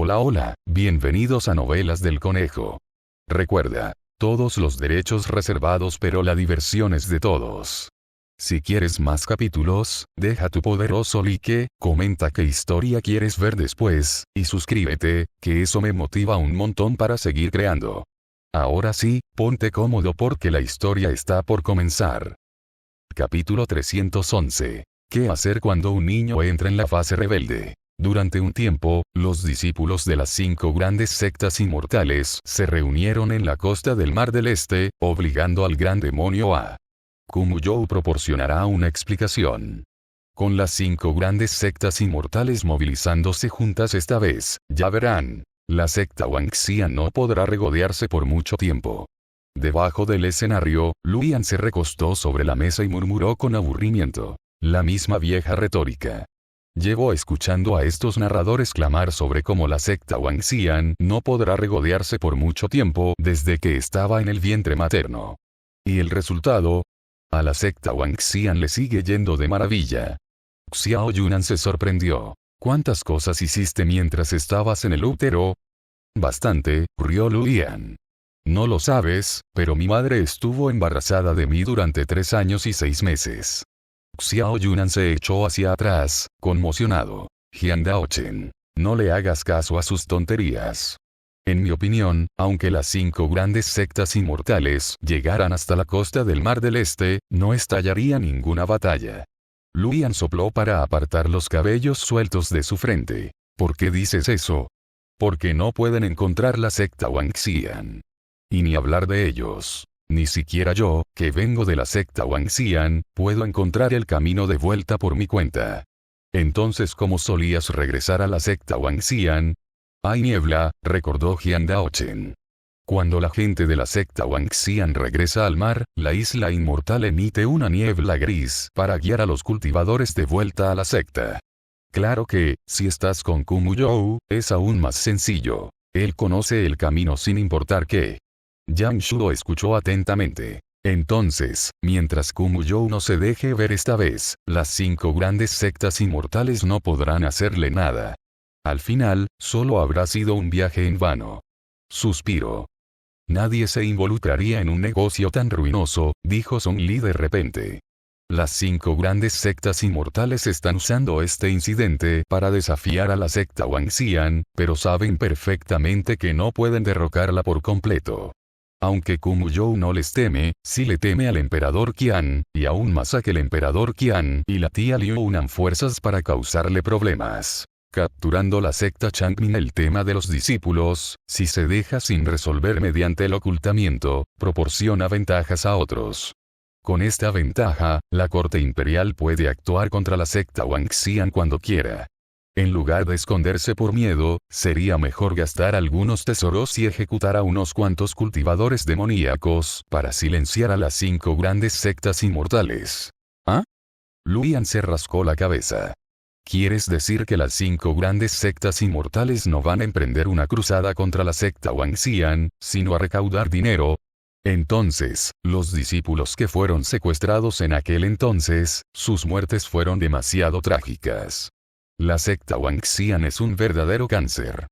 Hola hola, bienvenidos a Novelas del Conejo. Recuerda, todos los derechos reservados pero la diversión es de todos. Si quieres más capítulos, deja tu poderoso like, comenta qué historia quieres ver después, y suscríbete, que eso me motiva un montón para seguir creando. Ahora sí, ponte cómodo porque la historia está por comenzar. Capítulo 311. ¿Qué hacer cuando un niño entra en la fase rebelde? Durante un tiempo, los discípulos de las 5 grandes sectas inmortales se reunieron en la costa del Mar del Este, obligando al gran demonio a Kumuyou proporcionará una explicación. Con las 5 grandes sectas inmortales movilizándose juntas esta vez, ya verán, la secta Wangxian no podrá regodearse por mucho tiempo. Debajo del escenario, Luyan se recostó sobre la mesa y murmuró con aburrimiento. La misma vieja retórica. Llevo escuchando a estos narradores clamar sobre cómo la secta Wangxian no podrá regodearse por mucho tiempo desde que estaba en el vientre materno. ¿Y el resultado? A la secta Wangxian le sigue yendo de maravilla. Xiao Yunan se sorprendió. ¿Cuántas cosas hiciste mientras estabas en el útero? Bastante, rió Luyan. No lo sabes, pero mi madre estuvo embarazada de mí durante 3 años y 6 meses. Xiao Yunan se echó hacia atrás, conmocionado. Jian Daochen, no le hagas caso a sus tonterías. En mi opinión, aunque las 5 grandes sectas inmortales llegaran hasta la costa del Mar del Este, no estallaría ninguna batalla. Luyan sopló para apartar los cabellos sueltos de su frente. ¿Por qué dices eso? Porque no pueden encontrar la secta Wangxian. Y ni hablar de ellos. Ni siquiera yo, que vengo de la secta Wangxian, puedo encontrar el camino de vuelta por mi cuenta. Entonces, ¿cómo solías regresar a la secta Wangxian? Hay niebla, recordó Jian Daochen. Cuando la gente de la secta Wangxian regresa al mar, la isla inmortal emite una niebla gris para guiar a los cultivadores de vuelta a la secta. Claro que, si estás con Kumuyou, es aún más sencillo. Él conoce el camino sin importar qué. Yang Shuo escuchó atentamente. Entonces, mientras Kumuyou no se deje ver esta vez, las 5 grandes sectas inmortales no podrán hacerle nada. Al final, solo habrá sido un viaje en vano. Suspiró. Nadie se involucraría en un negocio tan ruinoso, dijo Song Li de repente. Las 5 grandes sectas inmortales están usando este incidente para desafiar a la secta Wangxian, pero saben perfectamente que no pueden derrocarla por completo. Aunque Kumuyou no les teme, sí le teme al emperador Qian, y aún más a que el emperador Qian y la tía Liu unan fuerzas para causarle problemas. Capturando la secta Changmin. El tema de los discípulos, si se deja sin resolver mediante el ocultamiento, proporciona ventajas a otros. Con esta ventaja, la corte imperial puede actuar contra la secta Wangxian cuando quiera. En lugar de esconderse por miedo, sería mejor gastar algunos tesoros y ejecutar a unos cuantos cultivadores demoníacos para silenciar a las 5 grandes sectas inmortales. ¿Ah? Luyan se rascó la cabeza. ¿Quieres decir que las 5 grandes sectas inmortales no van a emprender una cruzada contra la secta Wangxian, sino a recaudar dinero? Entonces, los discípulos que fueron secuestrados en aquel entonces, sus muertes fueron demasiado trágicas. La secta Wangxian es un verdadero cáncer.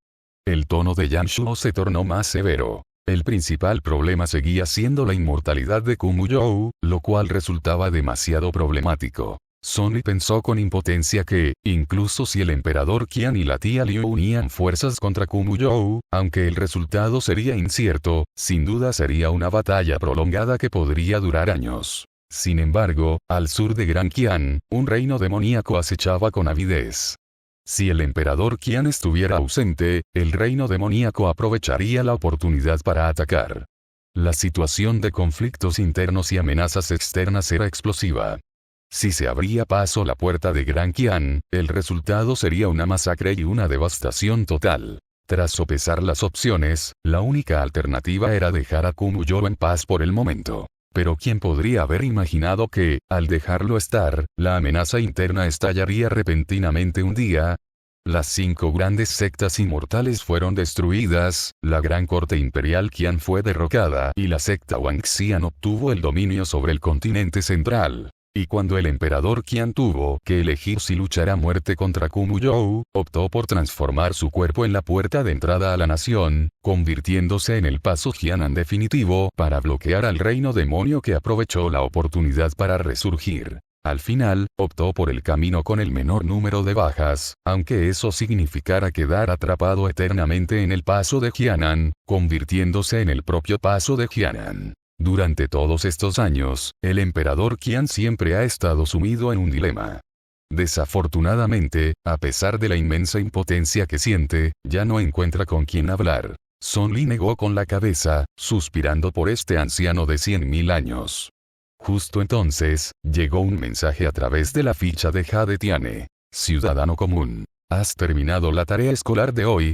El tono de Yang Shuo se tornó más severo. El principal problema seguía siendo la inmortalidad de Kumuyou, lo cual resultaba demasiado problemático. Sonny pensó con impotencia que, incluso si el emperador Qian y la tía Liu unían fuerzas contra Kumuyou, aunque el resultado sería incierto, sin duda sería una batalla prolongada que podría durar años. Sin embargo, al sur de Gran Qian, un reino demoníaco acechaba con avidez. Si el emperador Qian estuviera ausente, el reino demoníaco aprovecharía la oportunidad para atacar. La situación de conflictos internos y amenazas externas era explosiva. Si se abría paso la puerta de Gran Qian, el resultado sería una masacre y una devastación total. Tras sopesar las opciones, la única alternativa era dejar a Kumuyou en paz por el momento. Pero ¿quién podría haber imaginado que, al dejarlo estar, la amenaza interna estallaría repentinamente un día? Las 5 grandes sectas inmortales fueron destruidas, la gran corte imperial Qian fue derrocada y la secta Wangxian obtuvo el dominio sobre el continente central. y cuando el emperador Qian tuvo que elegir si luchar a muerte contra Kumuyou, optó por transformar su cuerpo en la puerta de entrada a la nación, convirtiéndose en el paso Jianan definitivo para bloquear al reino demonio que aprovechó la oportunidad para resurgir. Al final, optó por el camino con el menor número de bajas, aunque eso significara quedar atrapado eternamente en el paso de Jianan, convirtiéndose en el propio paso de Jianan. Durante todos estos años, el emperador Qian siempre ha estado sumido en un dilema. Desafortunadamente, a pesar de la inmensa impotencia que siente, ya no encuentra con quién hablar. Song Li negó con la cabeza, suspirando por este anciano de 100.000 años. Justo entonces, llegó un mensaje a través de la ficha de Jade Tiane. Ciudadano común, ¿has terminado la tarea escolar de hoy?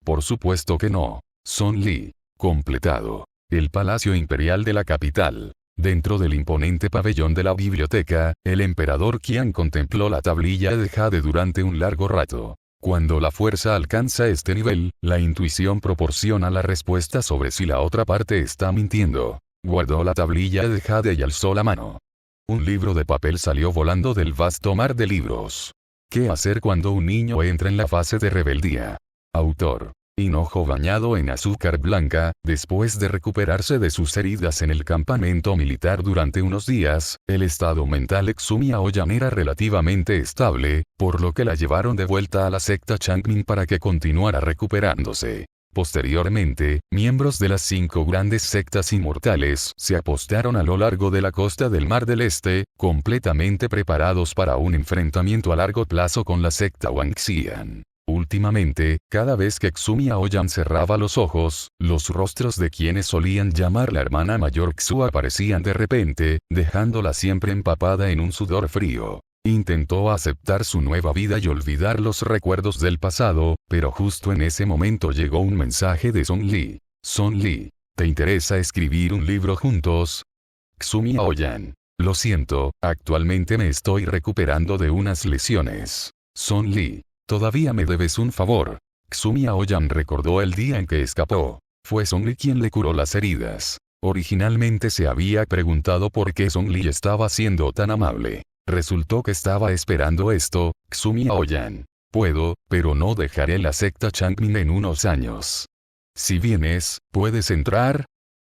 Por supuesto que no. Song Li. Completado. El Palacio Imperial de la capital. Dentro del imponente pabellón de la biblioteca, el emperador Qian contempló la tablilla de Jade durante un largo rato. Cuando la fuerza alcanza este nivel, la intuición proporciona la respuesta sobre si la otra parte está mintiendo. Guardó la tablilla de Jade y alzó la mano. Un libro de papel salió volando del vasto mar de libros. ¿Qué hacer cuando un niño entra en la fase de rebeldía? Autor. Hinojo bañado en azúcar blanca, después de recuperarse de sus heridas en el campamento militar durante unos días, el estado mental de Xumi Aoyan era relativamente estable, por lo que la llevaron de vuelta a la secta Changmin para que continuara recuperándose. Posteriormente, miembros de las 5 grandes sectas inmortales se apostaron a lo largo de la costa del Mar del Este, completamente preparados para un enfrentamiento a largo plazo con la secta Wangxian. Últimamente, cada vez que Xumi Aoyan cerraba los ojos, los rostros de quienes solían llamar la hermana mayor Xu aparecían de repente, dejándola siempre empapada en un sudor frío. Intentó aceptar su nueva vida y olvidar los recuerdos del pasado, pero justo en ese momento llegó un mensaje de Song Li. Song Li, ¿te interesa escribir un libro juntos? Xumi Aoyan. Lo siento, actualmente me estoy recuperando de unas lesiones. Song Li. Todavía me debes un favor. Xumi Aoyan recordó el día en que escapó. Fue Song Li quien le curó las heridas. Originalmente se había preguntado por qué Song Li estaba siendo tan amable. Resultó que estaba esperando esto. Xumi Aoyan. Puedo, pero no dejaré la secta Changmin en unos años. Si vienes, ¿puedes entrar?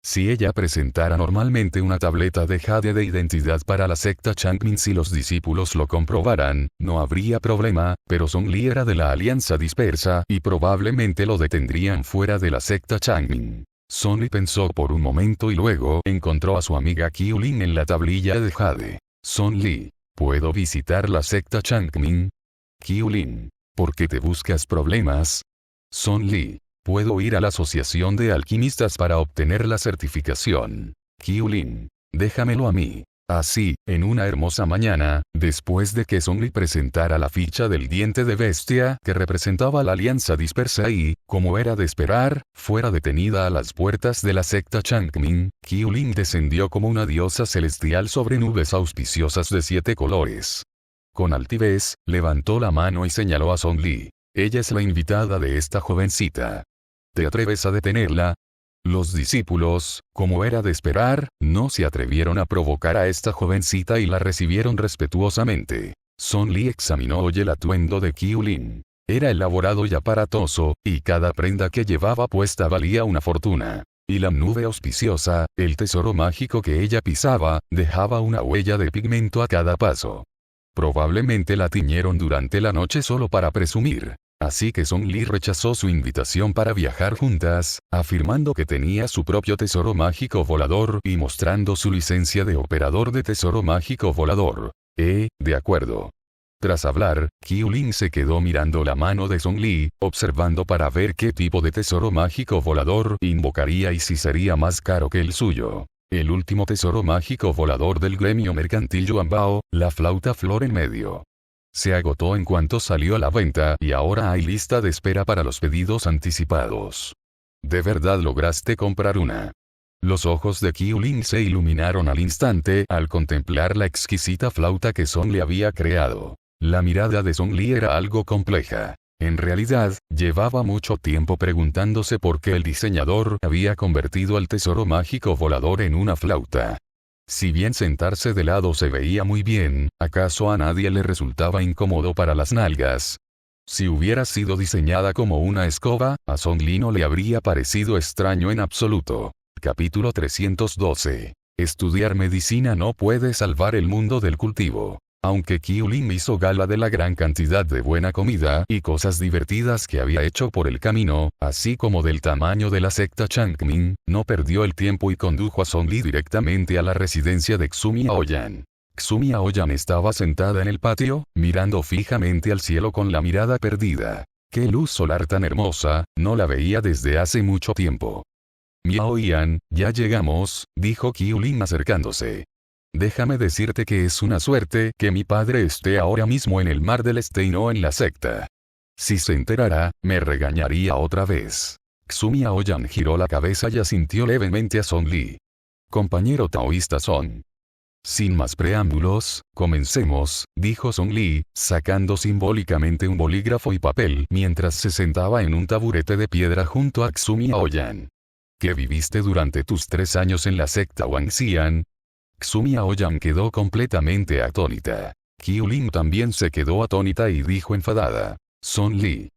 Si ella presentara normalmente una tableta de Jade de identidad para la secta Changmin, si los discípulos lo comprobaran, no habría problema, pero Song Li era de la alianza dispersa y probablemente lo detendrían fuera de la secta Changmin. Song Li pensó por un momento y luego encontró a su amiga Qiu Lin en la tablilla de Jade. Song Li, ¿puedo visitar la secta Changmin? Qiu Lin, ¿por qué te buscas problemas? Song Li, puedo ir a la asociación de alquimistas para obtener la certificación. Qiu Lin, déjamelo a mí. Así, en una hermosa mañana, después de que Song Li presentara la ficha del diente de bestia que representaba la alianza dispersa y, como era de esperar, fuera detenida a las puertas de la secta Changmin, Qiu Lin descendió como una diosa celestial sobre nubes auspiciosas de 7 colores. Con altivez, levantó la mano y señaló a Song Li. Ella es la invitada de esta jovencita. ¿Te atreves a detenerla? Los discípulos, como era de esperar, no se atrevieron a provocar a esta jovencita y la recibieron respetuosamente. Song Li examinó el atuendo de Qiu Lin. Era elaborado y aparatoso, y cada prenda que llevaba puesta valía una fortuna. Y la nube auspiciosa, el tesoro mágico que ella pisaba, dejaba una huella de pigmento a cada paso. Probablemente la tiñeron durante la noche solo para presumir. Así que Song Li rechazó su invitación para viajar juntas, afirmando que tenía su propio tesoro mágico volador y mostrando su licencia de operador de tesoro mágico volador. De acuerdo. Tras hablar, Qiu Lin se quedó mirando la mano de Song Li, observando para ver qué tipo de tesoro mágico volador invocaría y si sería más caro que el suyo. El último tesoro mágico volador del gremio mercantil Yuanbao, la flauta flor en medio. Se agotó en cuanto salió a la venta y ahora hay lista de espera para los pedidos anticipados. ¿De verdad lograste comprar una? Los ojos de Qiu Lin se iluminaron al instante al contemplar la exquisita flauta que Song Li había creado. La mirada de Song Li era algo compleja. En realidad, llevaba mucho tiempo preguntándose por qué el diseñador había convertido el tesoro mágico volador en una flauta. Si bien sentarse de lado se veía muy bien, ¿acaso a nadie le resultaba incómodo para las nalgas? Si hubiera sido diseñada como una escoba, a Song Li no le habría parecido extraño en absoluto. Capítulo 312. Estudiar medicina no puede salvar el mundo del cultivo. Aunque Qiu Lin hizo gala de la gran cantidad de buena comida y cosas divertidas que había hecho por el camino, así como del tamaño de la secta Changmin, no perdió el tiempo y condujo a Song Li directamente a la residencia de Xumi Aoyan. Xumi Aoyan estaba sentada en el patio, mirando fijamente al cielo con la mirada perdida. ¡Qué luz solar tan hermosa! No la veía desde hace mucho tiempo. Miao Yan, ya llegamos, dijo Qiu Lin acercándose. Déjame decirte que es una suerte que mi padre esté ahora mismo en el mar del este y no en la secta. Si se enterara, me regañaría otra vez. Xumi Aoyan giró la cabeza y asintió levemente a Song Li. Compañero taoísta Song. Sin más preámbulos, comencemos, dijo Song Li, sacando simbólicamente un bolígrafo y papel mientras se sentaba en un taburete de piedra junto a Xumi Aoyan. ¿Qué viviste durante tus 3 años en la secta Wangxian? Xumi Aoyan quedó completamente atónita. Qiu Lin también se quedó atónita y dijo enfadada. Song Li.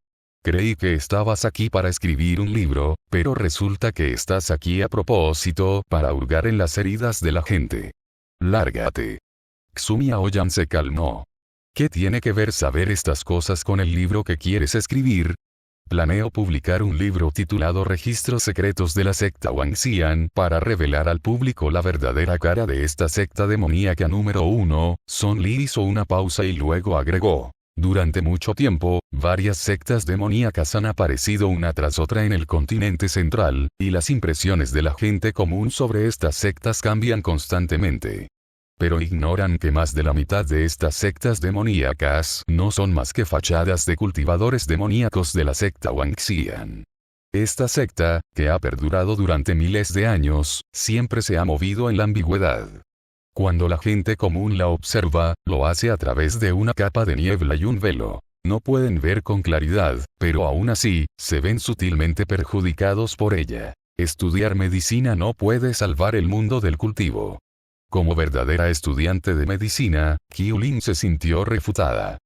Creí que estabas aquí para escribir un libro, pero resulta que estás aquí a propósito para hurgar en las heridas de la gente. Lárgate. Xumi Aoyan se calmó. ¿Qué tiene que ver saber estas cosas con el libro que quieres escribir? Planeo publicar un libro titulado Registros secretos de la secta Wangxian para revelar al público la verdadera cara de esta secta demoníaca número 1. Song Li hizo una pausa y luego agregó. Durante mucho tiempo, varias sectas demoníacas han aparecido una tras otra en el continente central, y las impresiones de la gente común sobre estas sectas cambian constantemente. Pero ignoran que más de la mitad de estas sectas demoníacas no son más que fachadas de cultivadores demoníacos de la secta Wangxian. Esta secta, que ha perdurado durante miles de años, siempre se ha movido en la ambigüedad. Cuando la gente común la observa, lo hace a través de una capa de niebla y un velo. No pueden ver con claridad, pero aún así, se ven sutilmente perjudicados por ella. Estudiar medicina no puede salvar el mundo del cultivo. Como verdadera estudiante de medicina, Qiu Lin se sintió refutada.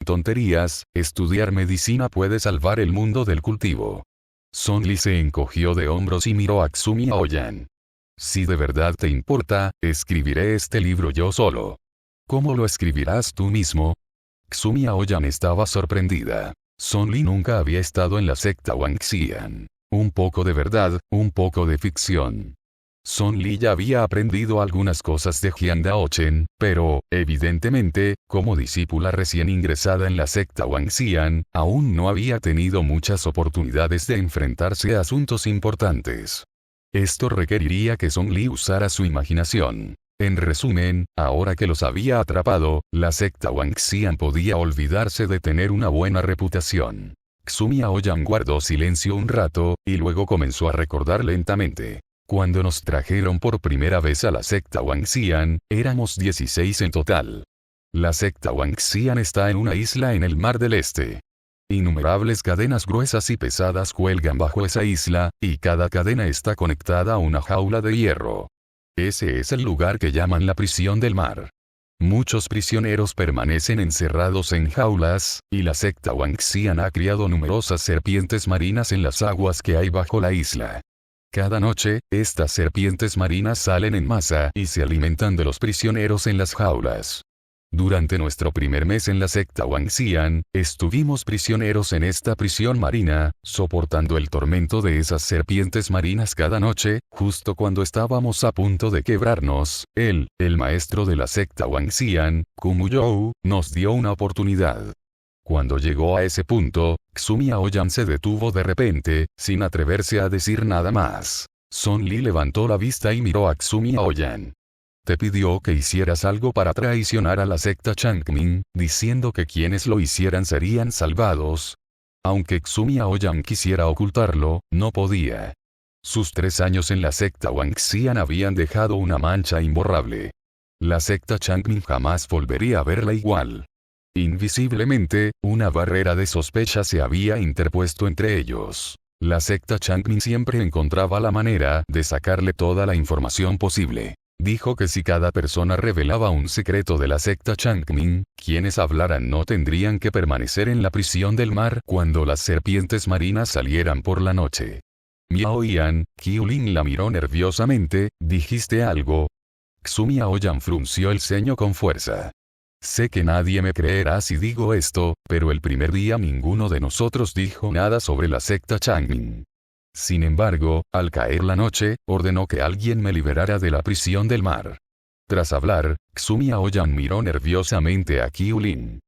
Tonterías, estudiar medicina puede salvar el mundo del cultivo. Song Li se encogió de hombros y miró a Xumi Aoyan. Si de verdad te importa, escribiré este libro yo solo. ¿Cómo lo escribirás tú mismo? Xumi Aoyan estaba sorprendida. Song Li nunca había estado en la secta Wangxian. Un poco de verdad, un poco de ficción. Song Li ya había aprendido algunas cosas de Jian Daochen, pero, evidentemente, como discípula recién ingresada en la secta Wangxian, aún no había tenido muchas oportunidades de enfrentarse a asuntos importantes. Esto requeriría que Song Li usara su imaginación. En resumen, ahora que los había atrapado, la secta Wangxian podía olvidarse de tener una buena reputación. Xumi Aoyan guardó silencio un rato, y luego comenzó a recordar lentamente. Cuando nos trajeron por primera vez a la secta Wangxian, éramos 16 en total. La secta Wangxian está en una isla en el Mar del Este. Innumerables cadenas gruesas y pesadas cuelgan bajo esa isla, y cada cadena está conectada a una jaula de hierro. Ese es el lugar que llaman la prisión del mar. Muchos prisioneros permanecen encerrados en jaulas, y la secta Wangxian ha criado numerosas serpientes marinas en las aguas que hay bajo la isla. Cada noche, estas serpientes marinas salen en masa y se alimentan de los prisioneros en las jaulas. Durante nuestro primer mes en la secta Wangxian, estuvimos prisioneros en esta prisión marina, soportando el tormento de esas serpientes marinas cada noche. Justo cuando estábamos a punto de quebrarnos, el maestro de la secta Wangxian, Kumuyou, nos dio una oportunidad. Cuando llegó a ese punto, Xumi Aoyan se detuvo de repente, sin atreverse a decir nada más. Song Li levantó la vista y miró a Xumi Aoyan. Te pidió que hicieras algo para traicionar a la secta Changmin, diciendo que quienes lo hicieran serían salvados. Aunque Xumi Aoyan quisiera ocultarlo, no podía. Sus 3 años en la secta Wangxian habían dejado una mancha imborrable. La secta Changmin jamás volvería a verla igual. Invisiblemente, una barrera de sospecha se había interpuesto entre ellos. La secta Changmin siempre encontraba la manera de sacarle toda la información posible. Dijo que si cada persona revelaba un secreto de la secta Changmin, quienes hablaran no tendrían que permanecer en la prisión del mar cuando las serpientes marinas salieran por la noche. Miao Yan, Qiulin la miró nerviosamente. ¿Dijiste algo? Xu Aoyan frunció el ceño con fuerza. Sé que nadie me creerá si digo esto, pero el primer día ninguno de nosotros dijo nada sobre la secta Changmin. Sin embargo, al caer la noche, ordenó que alguien me liberara de la prisión del mar. Tras hablar, Xu Aoyan miró nerviosamente a Qiulin.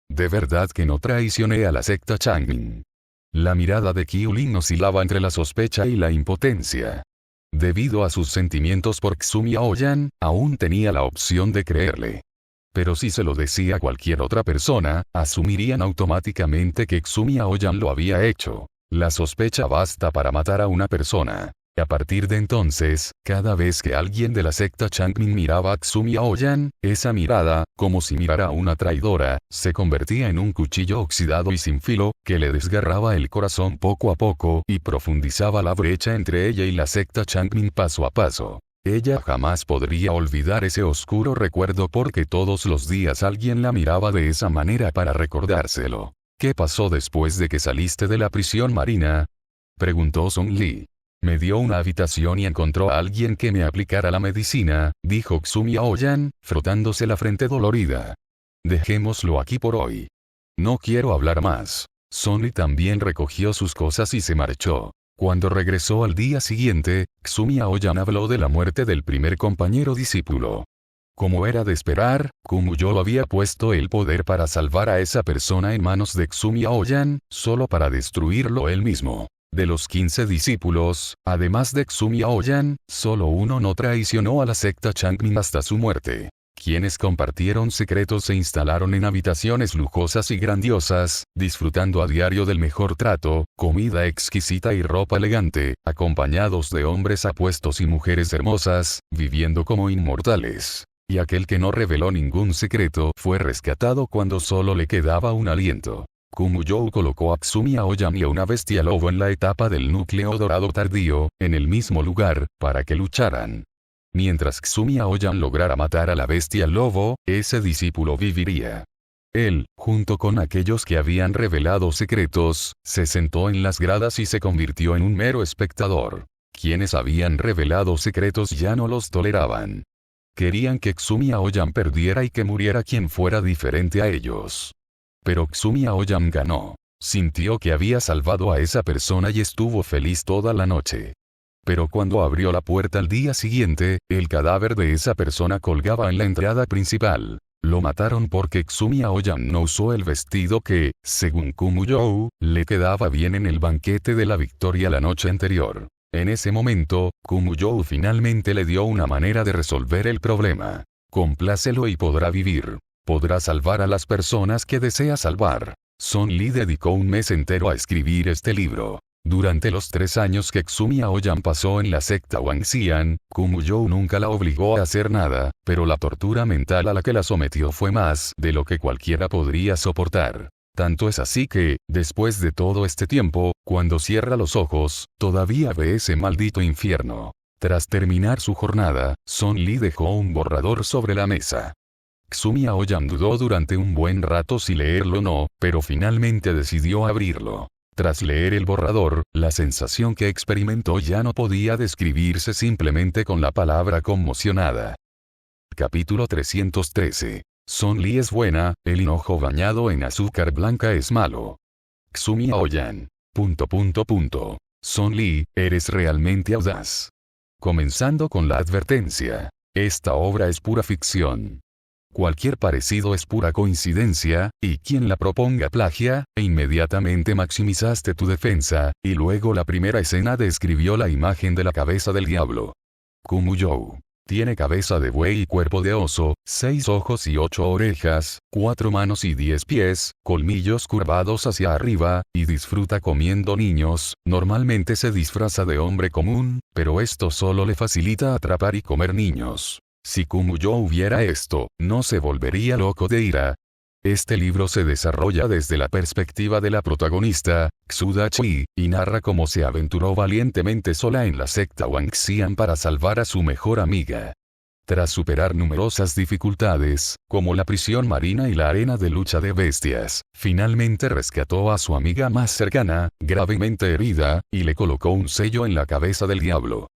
¿De verdad que no traicioné a la secta Changmin? La mirada de Qiulin oscilaba entre la sospecha y la impotencia. Debido a sus sentimientos por Xu Aoyan, aún tenía la opción de creerle. Pero si se lo decía a cualquier otra persona, asumirían automáticamente que Xu Aoyan lo había hecho. La sospecha basta para matar a una persona. A partir de entonces, cada vez que alguien de la secta Changmin miraba a Xu Aoyan, esa mirada, como si mirara a una traidora, se convertía en un cuchillo oxidado y sin filo, que le desgarraba el corazón poco a poco y profundizaba la brecha entre ella y la secta Changmin paso a paso. Ella jamás podría olvidar ese oscuro recuerdo porque todos los días alguien la miraba de esa manera para recordárselo. ¿Qué pasó después de que saliste de la prisión marina? Preguntó Song Li. Me dio una habitación y encontró a alguien que me aplicara la medicina, dijo Xu Aoyan, frotándose la frente dolorida. Dejémoslo aquí por hoy. No quiero hablar más. Song Li también recogió sus cosas y se marchó. Cuando regresó al día siguiente, Xu Aoyan habló de la muerte del primer compañero discípulo. Como era de esperar, Kumuyo había puesto el poder para salvar a esa persona en manos de Xu Aoyan, solo para destruirlo él mismo. De los 15 discípulos, además de Xu Aoyan, solo uno no traicionó a la secta Changmin hasta su muerte. Quienes compartieron secretos se instalaron en habitaciones lujosas y grandiosas, disfrutando a diario del mejor trato, comida exquisita y ropa elegante, acompañados de hombres apuestos y mujeres hermosas, viviendo como inmortales. Y aquel que no reveló ningún secreto fue rescatado cuando solo le quedaba un aliento. Kumuyo colocó a Xu Aoyan y a una bestia lobo en la etapa del núcleo dorado tardío, en el mismo lugar, para que lucharan. Mientras Xu Aoyan lograra matar a la bestia lobo, ese discípulo viviría. Él, junto con aquellos que habían revelado secretos, se sentó en las gradas y se convirtió en un mero espectador. Quienes habían revelado secretos ya no los toleraban. Querían que Xu Aoyan perdiera y que muriera quien fuera diferente a ellos. Pero Xu Aoyan ganó. Sintió que había salvado a esa persona y estuvo feliz toda la noche. Pero cuando abrió la puerta al día siguiente, el cadáver de esa persona colgaba en la entrada principal. Lo mataron porque Xu Aoyan no usó el vestido que, según Kumuyo, le quedaba bien en el banquete de la victoria la noche anterior. En ese momento, Kumuyo finalmente le dio una manera de resolver el problema. Complácelo y podrá vivir. Podrá salvar a las personas que desea salvar. Song Li dedicó un mes entero a escribir este libro. Durante los 3 años que Xu Aoyan pasó en la secta Wangxian, Kumuyo nunca la obligó a hacer nada, pero la tortura mental a la que la sometió fue más de lo que cualquiera podría soportar. Tanto es así que, después de todo este tiempo, cuando cierra los ojos, todavía ve ese maldito infierno. Tras terminar su jornada, Song Li dejó un borrador sobre la mesa. Xu Aoyan dudó durante un buen rato si leerlo o no, pero finalmente decidió abrirlo. Tras leer el borrador, la sensación que experimentó ya no podía describirse simplemente con la palabra conmocionada. Capítulo 313. Song Li es buena, el hinojo bañado en azúcar blanca es malo. Xu Aoyan. Song Li, eres realmente audaz. Comenzando con la advertencia. Esta obra es pura ficción. Cualquier parecido es pura coincidencia, y quien la proponga plagia, e inmediatamente maximizaste tu defensa, y luego la primera escena describió la imagen de la cabeza del diablo. Kumuyo. Tiene cabeza de buey y cuerpo de oso, 6 ojos y 8 orejas, 4 manos y 10 pies, colmillos curvados hacia arriba, y disfruta comiendo niños. Normalmente se disfraza de hombre común, pero esto solo le facilita atrapar y comer niños. Si Kumuyo hubiera esto, no se volvería loco de ira. Este libro se desarrolla desde la perspectiva de la protagonista, Xu Dachi, y narra cómo se aventuró valientemente sola en la secta Wangxian para salvar a su mejor amiga. Tras superar numerosas dificultades, como la prisión marina y la arena de lucha de bestias, finalmente rescató a su amiga más cercana, gravemente herida, y le colocó un sello en la cabeza del diablo.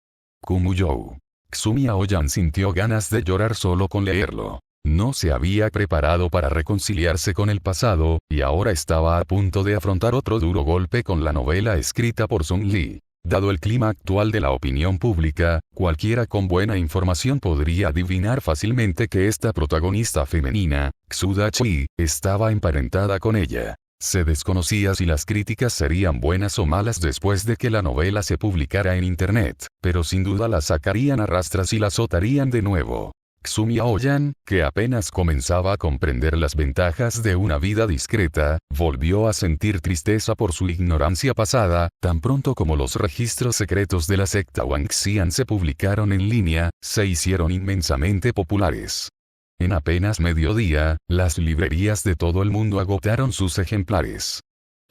Kumuyou. Ksumi Aoyan sintió ganas de llorar solo con leerlo. No se había preparado para reconciliarse con el pasado, y ahora estaba a punto de afrontar otro duro golpe con la novela escrita por Sung Lee. Dado el clima actual de la opinión pública, cualquiera con buena información podría adivinar fácilmente que esta protagonista femenina, Xu Chi, estaba emparentada con ella. Se desconocía si las críticas serían buenas o malas después de que la novela se publicara en internet, pero sin duda la sacarían a rastras y la azotarían de nuevo. Ksumi Aoyan, que apenas comenzaba a comprender las ventajas de una vida discreta, volvió a sentir tristeza por su ignorancia pasada, tan pronto como los registros secretos de la secta Wangxian se publicaron en línea, se hicieron inmensamente populares. En apenas mediodía, las librerías de todo el mundo agotaron sus ejemplares.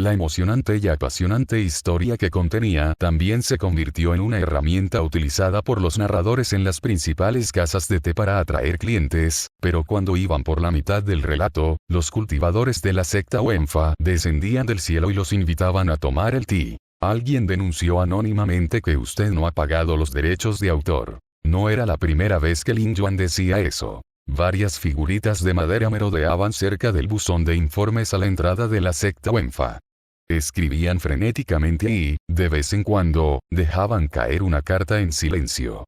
La emocionante y apasionante historia que contenía también se convirtió en una herramienta utilizada por los narradores en las principales casas de té para atraer clientes, pero cuando iban por la mitad del relato, los cultivadores de la secta Wenfa descendían del cielo y los invitaban a tomar el té. Alguien denunció anónimamente que usted no ha pagado los derechos de autor. No era la primera vez que Lin Yuan decía eso. Varias figuritas de madera merodeaban cerca del buzón de informes a la entrada de la secta Wenfa. Escribían frenéticamente y, de vez en cuando, dejaban caer una carta en silencio.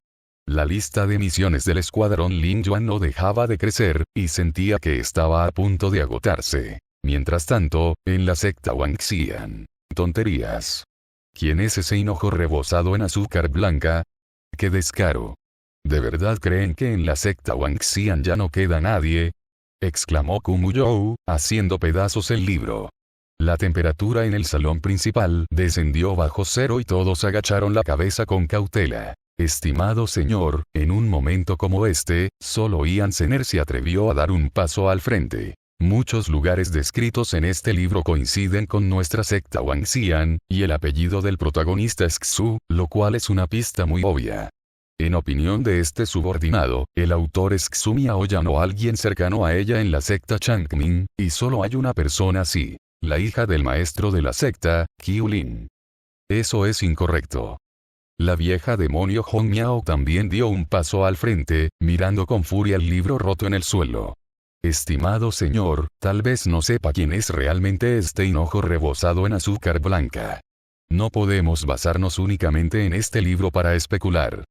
La lista de misiones del escuadrón Lin Yuan no dejaba de crecer, y sentía que estaba a punto de agotarse. Mientras tanto, en la secta Wangxian. Tonterías. ¿Quién es ese hinojo rebozado en azúcar blanca? ¡Qué descaro! ¿De verdad creen que en la secta Wangxian ya no queda nadie? Exclamó Kumuyou, haciendo pedazos el libro. La temperatura en el salón principal descendió bajo cero y todos agacharon la cabeza con cautela. Estimado señor, en un momento como este, solo Ian Zener se atrevió a dar un paso al frente. Muchos lugares descritos en este libro coinciden con nuestra secta Wangxian, y el apellido del protagonista es Xu, lo cual es una pista muy obvia. En opinión de este subordinado, el autor es Ksumi Aoyan o alguien cercano a ella en la secta Changmin, y solo hay una persona así. La hija del maestro de la secta, Qiu Lin. Eso es incorrecto. La vieja demonio Hong Miao también dio un paso al frente, mirando con furia el libro roto en el suelo. Estimado señor, tal vez no sepa quién es realmente este hinojo rebozado en azúcar blanca. No podemos basarnos únicamente en este libro para especular.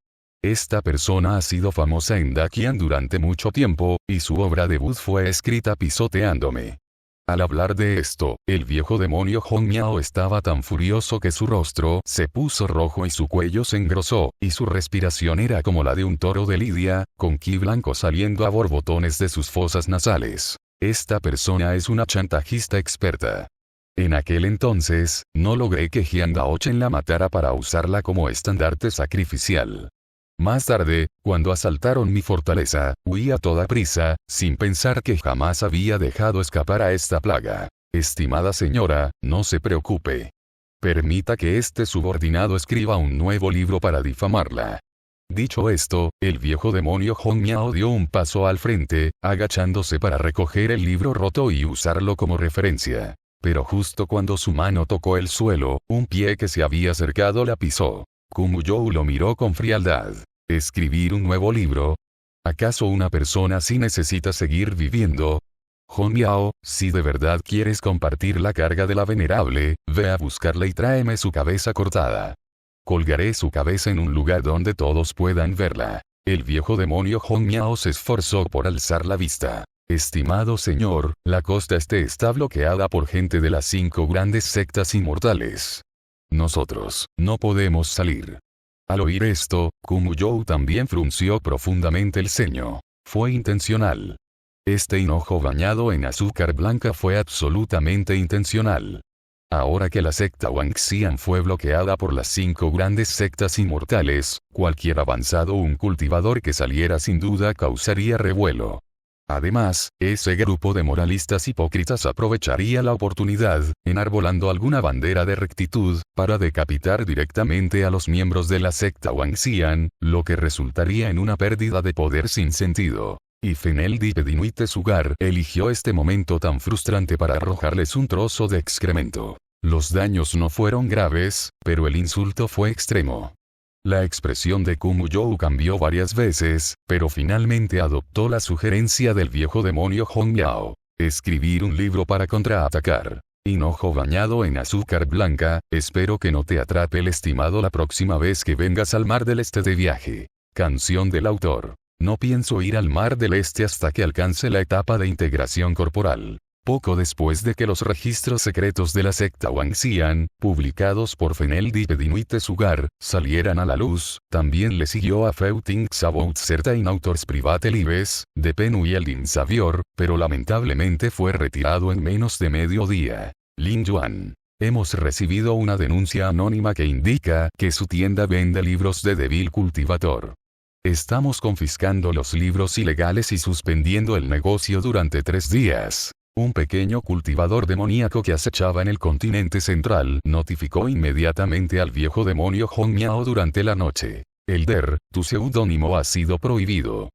Esta persona ha sido famosa en Dakian durante mucho tiempo, y su obra debut fue escrita pisoteándome. Al hablar de esto, el viejo demonio Hong Miao estaba tan furioso que su rostro se puso rojo y su cuello se engrosó, y su respiración era como la de un toro de lidia, con ki blanco saliendo a borbotones de sus fosas nasales. Esta persona es una chantajista experta. En aquel entonces, no logré que Jiang Daochen la matara para usarla como estandarte sacrificial. Más tarde, cuando asaltaron mi fortaleza, huí a toda prisa, sin pensar que jamás había dejado escapar a esta plaga. Estimada señora, no se preocupe. Permita que este subordinado escriba un nuevo libro para difamarla. Dicho esto, el viejo demonio Hong Miao dio un paso al frente, agachándose para recoger el libro roto y usarlo como referencia. Pero justo cuando su mano tocó el suelo, un pie que se había acercado la pisó. Kumuyou lo miró con frialdad. ¿Escribir un nuevo libro? ¿Acaso una persona así necesita seguir viviendo? Hong Miao, si de verdad quieres compartir la carga de la venerable, ve a buscarla y tráeme su cabeza cortada. Colgaré su cabeza en un lugar donde todos puedan verla. El viejo demonio Hong Miao se esforzó por alzar la vista. Estimado señor, la costa está bloqueada por gente de las 5 grandes sectas inmortales. Nosotros no podemos salir. Al oír esto, Kumuyou también frunció profundamente el ceño. Fue intencional. Este hinojo bañado en azúcar blanca fue absolutamente intencional. Ahora que la secta Wangxian fue bloqueada por las 5 grandes sectas inmortales, cualquier avanzado cultivador que saliera sin duda causaría revuelo. Además, ese grupo de moralistas hipócritas aprovecharía la oportunidad, enarbolando alguna bandera de rectitud, para decapitar directamente a los miembros de la secta Wangxian, lo que resultaría en una pérdida de poder sin sentido. Y Feneldipedinuite Sugar eligió este momento tan frustrante para arrojarles un trozo de excremento. Los daños no fueron graves, pero el insulto fue extremo. La expresión de Kumuyou cambió varias veces, pero finalmente adoptó la sugerencia del viejo demonio Hong Yao. Escribir un libro para contraatacar. Hinojo bañado en azúcar blanca, espero que no te atrape el estimado la próxima vez que vengas al Mar del Este de viaje. Canción del autor. No pienso ir al Mar del Este hasta que alcance la etapa de integración corporal. Poco después de que los registros secretos de la secta Wangxian, publicados por Feneldipedinuite Sugar, salieran a la luz, también le siguió a Few Things About Certain Authors Private Lives, de Penuel Savior, pero lamentablemente fue retirado en menos de medio día. Lin Yuan. Hemos recibido una denuncia anónima que indica que su tienda vende libros de Devil Cultivator. Estamos confiscando los libros ilegales y suspendiendo el negocio durante 3 días. Un pequeño cultivador demoníaco que acechaba en el continente central notificó inmediatamente al viejo demonio Hong Miao durante la noche. Elder, tu seudónimo ha sido prohibido.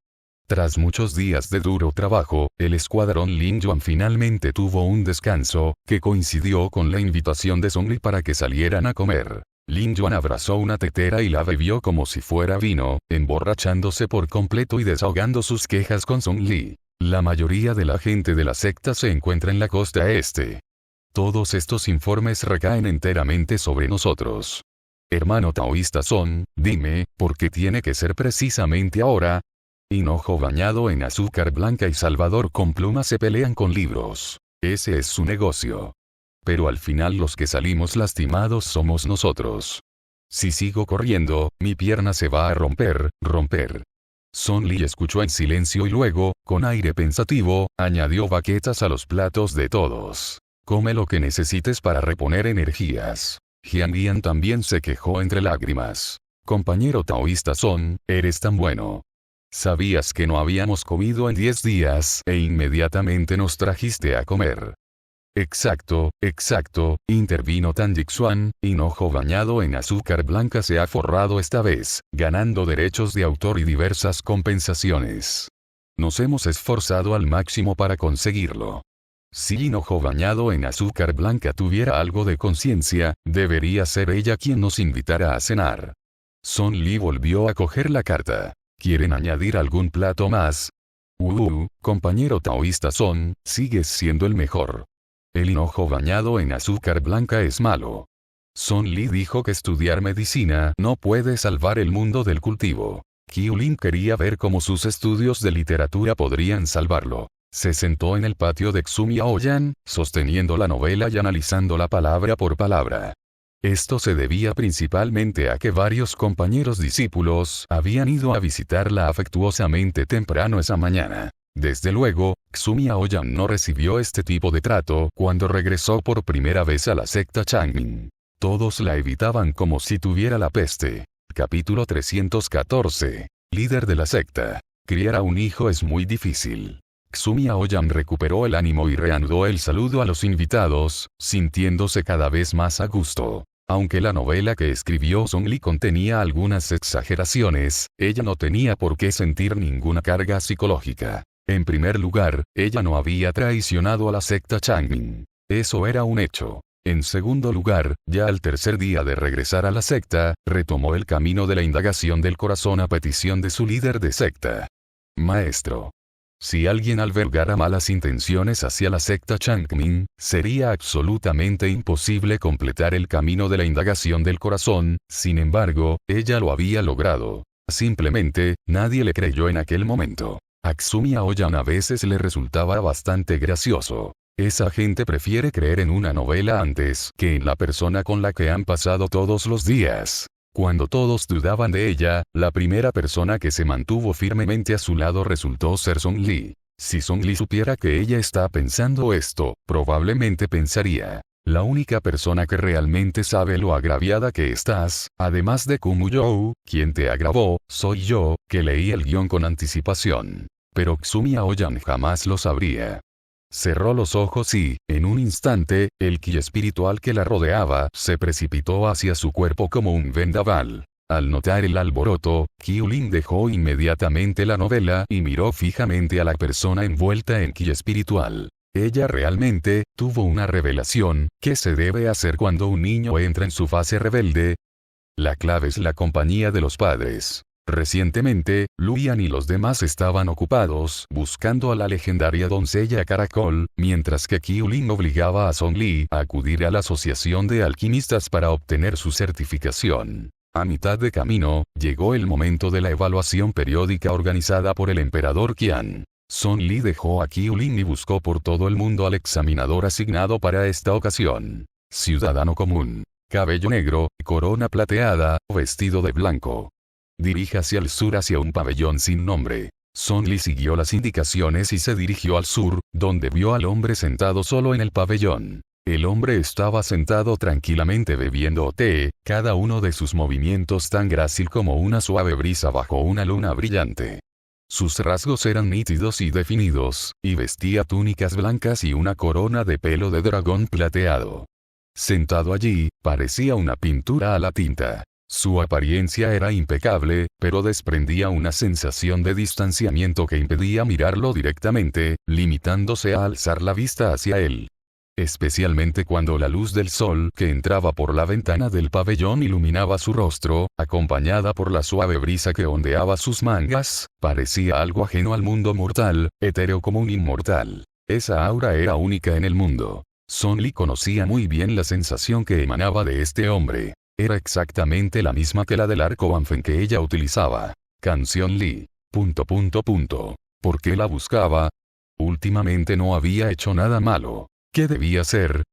Tras muchos días de duro trabajo, el escuadrón Lin Yuan finalmente tuvo un descanso, que coincidió con la invitación de Song Li para que salieran a comer. Lin Yuan abrazó una tetera y la bebió como si fuera vino, emborrachándose por completo y desahogando sus quejas con Song Li. La mayoría de la gente de la secta se encuentra en la costa este. Todos estos informes recaen enteramente sobre nosotros. Hermano taoísta Son, dime, ¿por qué tiene que ser precisamente ahora? Hinojo bañado en azúcar blanca y Salvador con plumas se pelean con libros. Ese es su negocio. Pero al final los que salimos lastimados somos nosotros. Si sigo corriendo, mi pierna se va a romper. Son Li escuchó en silencio y luego, con aire pensativo, añadió baquetas a los platos de todos. Come lo que necesites para reponer energías. Jian Yan también se quejó entre lágrimas. Compañero taoísta Son, eres tan bueno. Sabías que no habíamos comido en 10 días e inmediatamente nos trajiste a comer. Exacto, intervino Tan Jixuan, hinojo bañado en azúcar blanca se ha forrado esta vez, ganando derechos de autor y diversas compensaciones. Nos hemos esforzado al máximo para conseguirlo. Si hinojo bañado en azúcar blanca tuviera algo de conciencia, debería ser ella quien nos invitara a cenar. Son Li volvió a coger la carta. ¿Quieren añadir algún plato más? Compañero taoísta Son, sigues siendo el mejor. El hinojo bañado en azúcar blanca es malo. Son Li dijo que estudiar medicina no puede salvar el mundo del cultivo. Qiulin quería ver cómo sus estudios de literatura podrían salvarlo. Se sentó en el patio de Xumi Aoyan, sosteniendo la novela y analizándola palabra por palabra. Esto se debía principalmente a que varios compañeros discípulos habían ido a visitarla afectuosamente temprano esa mañana. Desde luego, Xumi Aoyan no recibió este tipo de trato cuando regresó por primera vez a la secta Changmin. Todos la evitaban como si tuviera la peste. Capítulo 314. Líder de la secta. Criar a un hijo es muy difícil. Xumi Aoyan recuperó el ánimo y reanudó el saludo a los invitados, sintiéndose cada vez más a gusto. Aunque la novela que escribió Song Li contenía algunas exageraciones, ella no tenía por qué sentir ninguna carga psicológica. En primer lugar, ella no había traicionado a la secta Changmin. Eso era un hecho. En segundo lugar, ya al tercer día de regresar a la secta, retomó el camino de la indagación del corazón a petición de su líder de secta. Maestro. Si alguien albergara malas intenciones hacia la secta Changmin, sería absolutamente imposible completar el camino de la indagación del corazón, sin embargo, ella lo había logrado. Simplemente, nadie le creyó en aquel momento. A Xumi Aoyan a veces le resultaba bastante gracioso. Esa gente prefiere creer en una novela antes que en la persona con la que han pasado todos los días. Cuando todos dudaban de ella, la primera persona que se mantuvo firmemente a su lado resultó ser Song Li. Si Song Li supiera que ella está pensando esto, probablemente pensaría: la única persona que realmente sabe lo agraviada que estás, además de Kumuyou, quien te agravó, soy yo, que leí el guión con anticipación. Pero Xumi Aoyan jamás lo sabría. Cerró los ojos y, en un instante, el ki espiritual que la rodeaba se precipitó hacia su cuerpo como un vendaval. Al notar el alboroto, Qiulin dejó inmediatamente la novela y miró fijamente a la persona envuelta en ki espiritual. Ella realmente tuvo una revelación. ¿Qué se debe hacer cuando un niño entra en su fase rebelde? La clave es la compañía de los padres. Recientemente, Luyan y los demás estaban ocupados buscando a la legendaria doncella Caracol, mientras que Qiulin obligaba a Song Li a acudir a la asociación de alquimistas para obtener su certificación. A mitad de camino, llegó el momento de la evaluación periódica organizada por el emperador Qian. Song Li dejó a Qiulin y buscó por todo el mundo al examinador asignado para esta ocasión. Ciudadano común. Cabello negro, corona plateada, vestido de blanco. Dirige hacia el sur hacia un pabellón sin nombre. Song Li siguió las indicaciones y se dirigió al sur, donde vio al hombre sentado solo en el pabellón. El hombre estaba sentado tranquilamente bebiendo té, cada uno de sus movimientos tan grácil como una suave brisa bajo una luna brillante. Sus rasgos eran nítidos y definidos, y vestía túnicas blancas y una corona de pelo de dragón plateado. Sentado allí, parecía una pintura a la tinta. Su apariencia era impecable, pero desprendía una sensación de distanciamiento que impedía mirarlo directamente, limitándose a alzar la vista hacia él. Especialmente cuando la luz del sol que entraba por la ventana del pabellón iluminaba su rostro, acompañada por la suave brisa que ondeaba sus mangas, parecía algo ajeno al mundo mortal, etéreo como un inmortal. Esa aura era única en el mundo. Song Li conocía muy bien la sensación que emanaba de este hombre. Era exactamente la misma que la del arco Wanfen que ella utilizaba. Canción Li. ¿Por qué la buscaba? Últimamente no había hecho nada malo. ¿Qué debía hacer?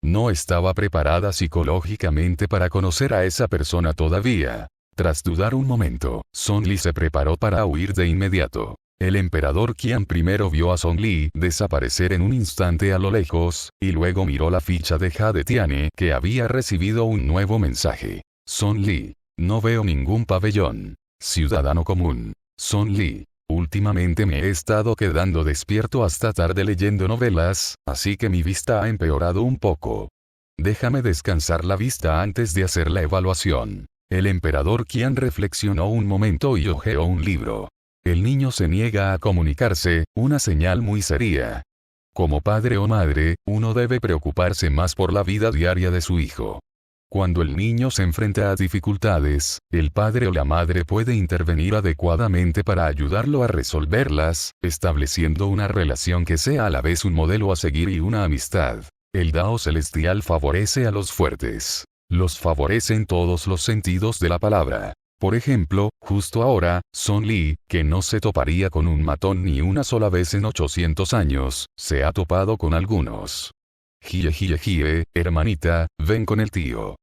No estaba preparada psicológicamente para conocer a esa persona todavía. Tras dudar un momento, Song Li se preparó para huir de inmediato. El emperador Qian primero vio a Song Li desaparecer en un instante a lo lejos, y luego miró la ficha de Jade Tiane que había recibido un nuevo mensaje. Song Li. No veo ningún pabellón. Ciudadano común. Song Li. Últimamente me he estado quedando despierto hasta tarde leyendo novelas, así que mi vista ha empeorado un poco. Déjame descansar la vista antes de hacer la evaluación. El emperador Qian reflexionó un momento y hojeó un libro. El niño se niega a comunicarse, una señal muy seria. Como padre o madre, uno debe preocuparse más por la vida diaria de su hijo. Cuando el niño se enfrenta a dificultades, el padre o la madre puede intervenir adecuadamente para ayudarlo a resolverlas, estableciendo una relación que sea a la vez un modelo a seguir y una amistad. El Dao celestial favorece a los fuertes. Los favorece en todos los sentidos de la palabra. Por ejemplo, justo ahora, Song Li, que no se toparía con un matón ni una sola vez en 800 años, se ha topado con algunos. Jie, hermanita, ven con el tío.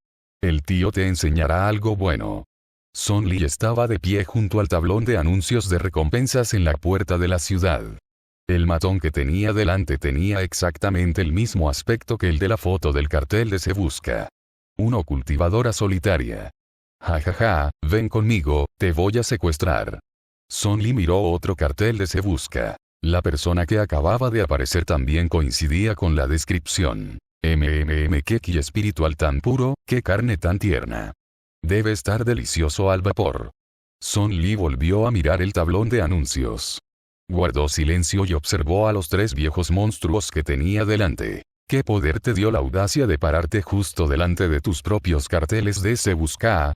El tío te enseñará algo bueno. Song Li estaba de pie junto al tablón de anuncios de recompensas en la puerta de la ciudad. El matón que tenía delante tenía exactamente el mismo aspecto que el de la foto del cartel de Se Busca. Una cultivadora solitaria. Jajaja, ven conmigo, te voy a secuestrar. Song Li miró otro cartel de Se Busca. La persona que acababa de aparecer también coincidía con la descripción. Qué ki espiritual tan puro, qué carne tan tierna. Debe estar delicioso al vapor. Song Li volvió a mirar el tablón de anuncios. Guardó silencio y observó a los tres viejos monstruos que tenía delante. ¿Qué poder te dio la audacia de pararte justo delante de tus propios carteles de Se Busca?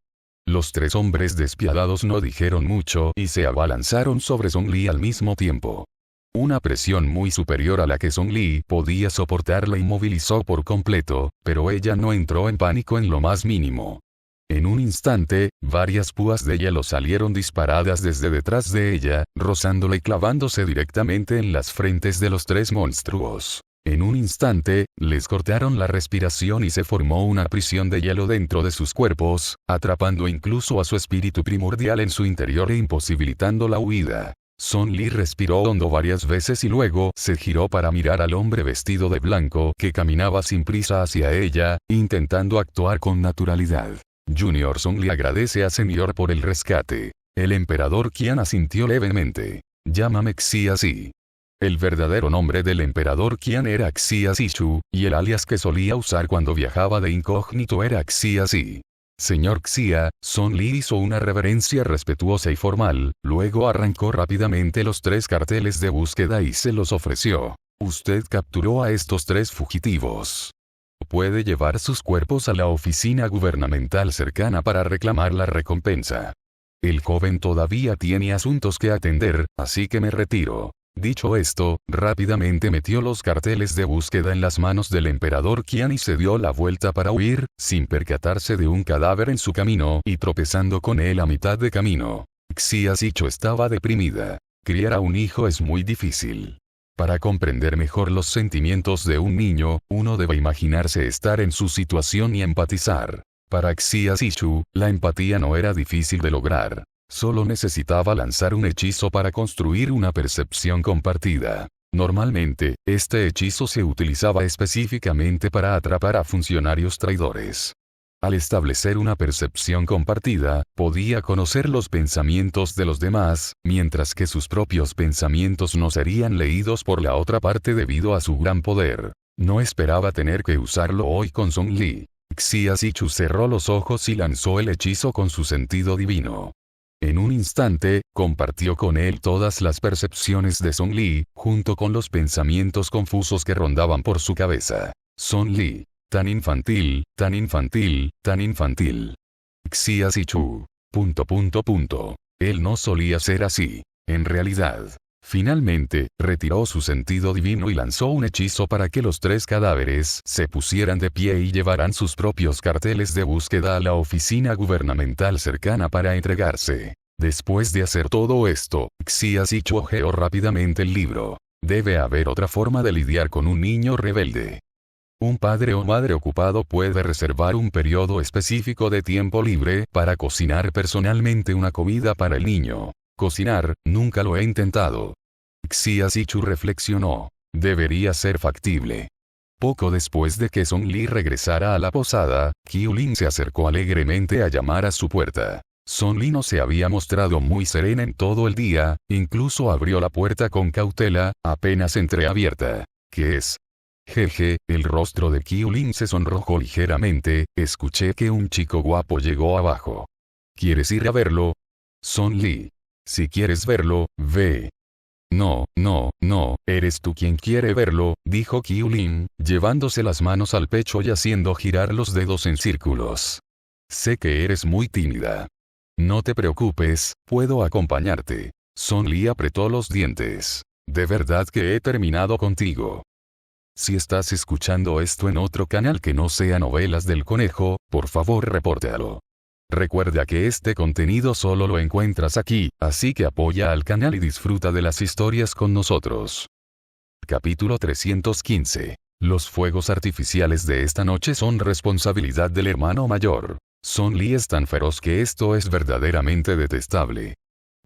Los tres hombres despiadados no dijeron mucho y se abalanzaron sobre Song Li al mismo tiempo. Una presión muy superior a la que Song Li podía soportar la inmovilizó por completo, pero ella no entró en pánico en lo más mínimo. En un instante, varias púas de hielo salieron disparadas desde detrás de ella, rozándola y clavándose directamente en las frentes de los tres monstruos. En un instante, les cortaron la respiración y se formó una prisión de hielo dentro de sus cuerpos, atrapando incluso a su espíritu primordial en su interior e imposibilitando la huida. Song Li respiró hondo varias veces y luego se giró para mirar al hombre vestido de blanco que caminaba sin prisa hacia ella, intentando actuar con naturalidad. Junior Song Li agradece a Señor por el rescate. El emperador Qian asintió levemente. Llámame Xia Zi. El verdadero nombre del emperador Qian era Xia Zichu, y el alias que solía usar cuando viajaba de incógnito era Xia Zi. Señor Xia, Song Li hizo una reverencia respetuosa y formal, luego arrancó rápidamente los 3 carteles de búsqueda y se los ofreció. Usted capturó a estos 3 fugitivos. Puede llevar sus cuerpos a la oficina gubernamental cercana para reclamar la recompensa. El joven todavía tiene asuntos que atender, así que me retiro. Dicho esto, rápidamente metió los carteles de búsqueda en las manos del emperador Qian y se dio la vuelta para huir, sin percatarse de un cadáver en su camino y tropezando con él a mitad de camino. Xia Zichu estaba deprimida. Criar a un hijo es muy difícil. Para comprender mejor los sentimientos de un niño, uno debe imaginarse estar en su situación y empatizar. Para Xia Zichu, la empatía no era difícil de lograr. Solo necesitaba lanzar un hechizo para construir una percepción compartida. Normalmente, este hechizo se utilizaba específicamente para atrapar a funcionarios traidores. Al establecer una percepción compartida, podía conocer los pensamientos de los demás, mientras que sus propios pensamientos no serían leídos por la otra parte debido a su gran poder. No esperaba tener que usarlo hoy con Song Li. Xia Zichu cerró los ojos y lanzó el hechizo con su sentido divino. En un instante, compartió con él todas las percepciones de Song Li, junto con los pensamientos confusos que rondaban por su cabeza. Song Li. Tan infantil, tan infantil, tan infantil. Xia Zichu. ... Él no solía ser así. En realidad. Finalmente, retiró su sentido divino y lanzó un hechizo para que los 3 cadáveres se pusieran de pie y llevaran sus propios carteles de búsqueda a la oficina gubernamental cercana para entregarse. Después de hacer todo esto, Xia Zichu hojeó rápidamente el libro. Debe haber otra forma de lidiar con un niño rebelde. Un padre o madre ocupado puede reservar un periodo específico de tiempo libre para cocinar personalmente una comida para el niño. Cocinar, nunca lo he intentado. Xia Zichu reflexionó. Debería ser factible. Poco después de que Song Li regresara a la posada, Qiu Lin se acercó alegremente a llamar a su puerta. Song Li no se había mostrado muy serena en todo el día, incluso abrió la puerta con cautela, apenas entreabierta. ¿Qué es? Jeje, el rostro de Qiu Lin se sonrojó ligeramente, escuché que un chico guapo llegó abajo. ¿Quieres ir a verlo? Song Li. Si quieres verlo, ve. No, no, no, eres tú quien quiere verlo, dijo Qiu Lin, llevándose las manos al pecho y haciendo girar los dedos en círculos. Sé que eres muy tímida. No te preocupes, puedo acompañarte. Song Li apretó los dientes. De verdad que he terminado contigo. Si estás escuchando esto en otro canal que no sea Novelas del Conejo, por favor repórtalo. Recuerda que este contenido solo lo encuentras aquí, así que apoya al canal y disfruta de las historias con nosotros. Capítulo 315. Los fuegos artificiales de esta noche son responsabilidad del hermano mayor. Song Li es tan feroz que esto es verdaderamente detestable.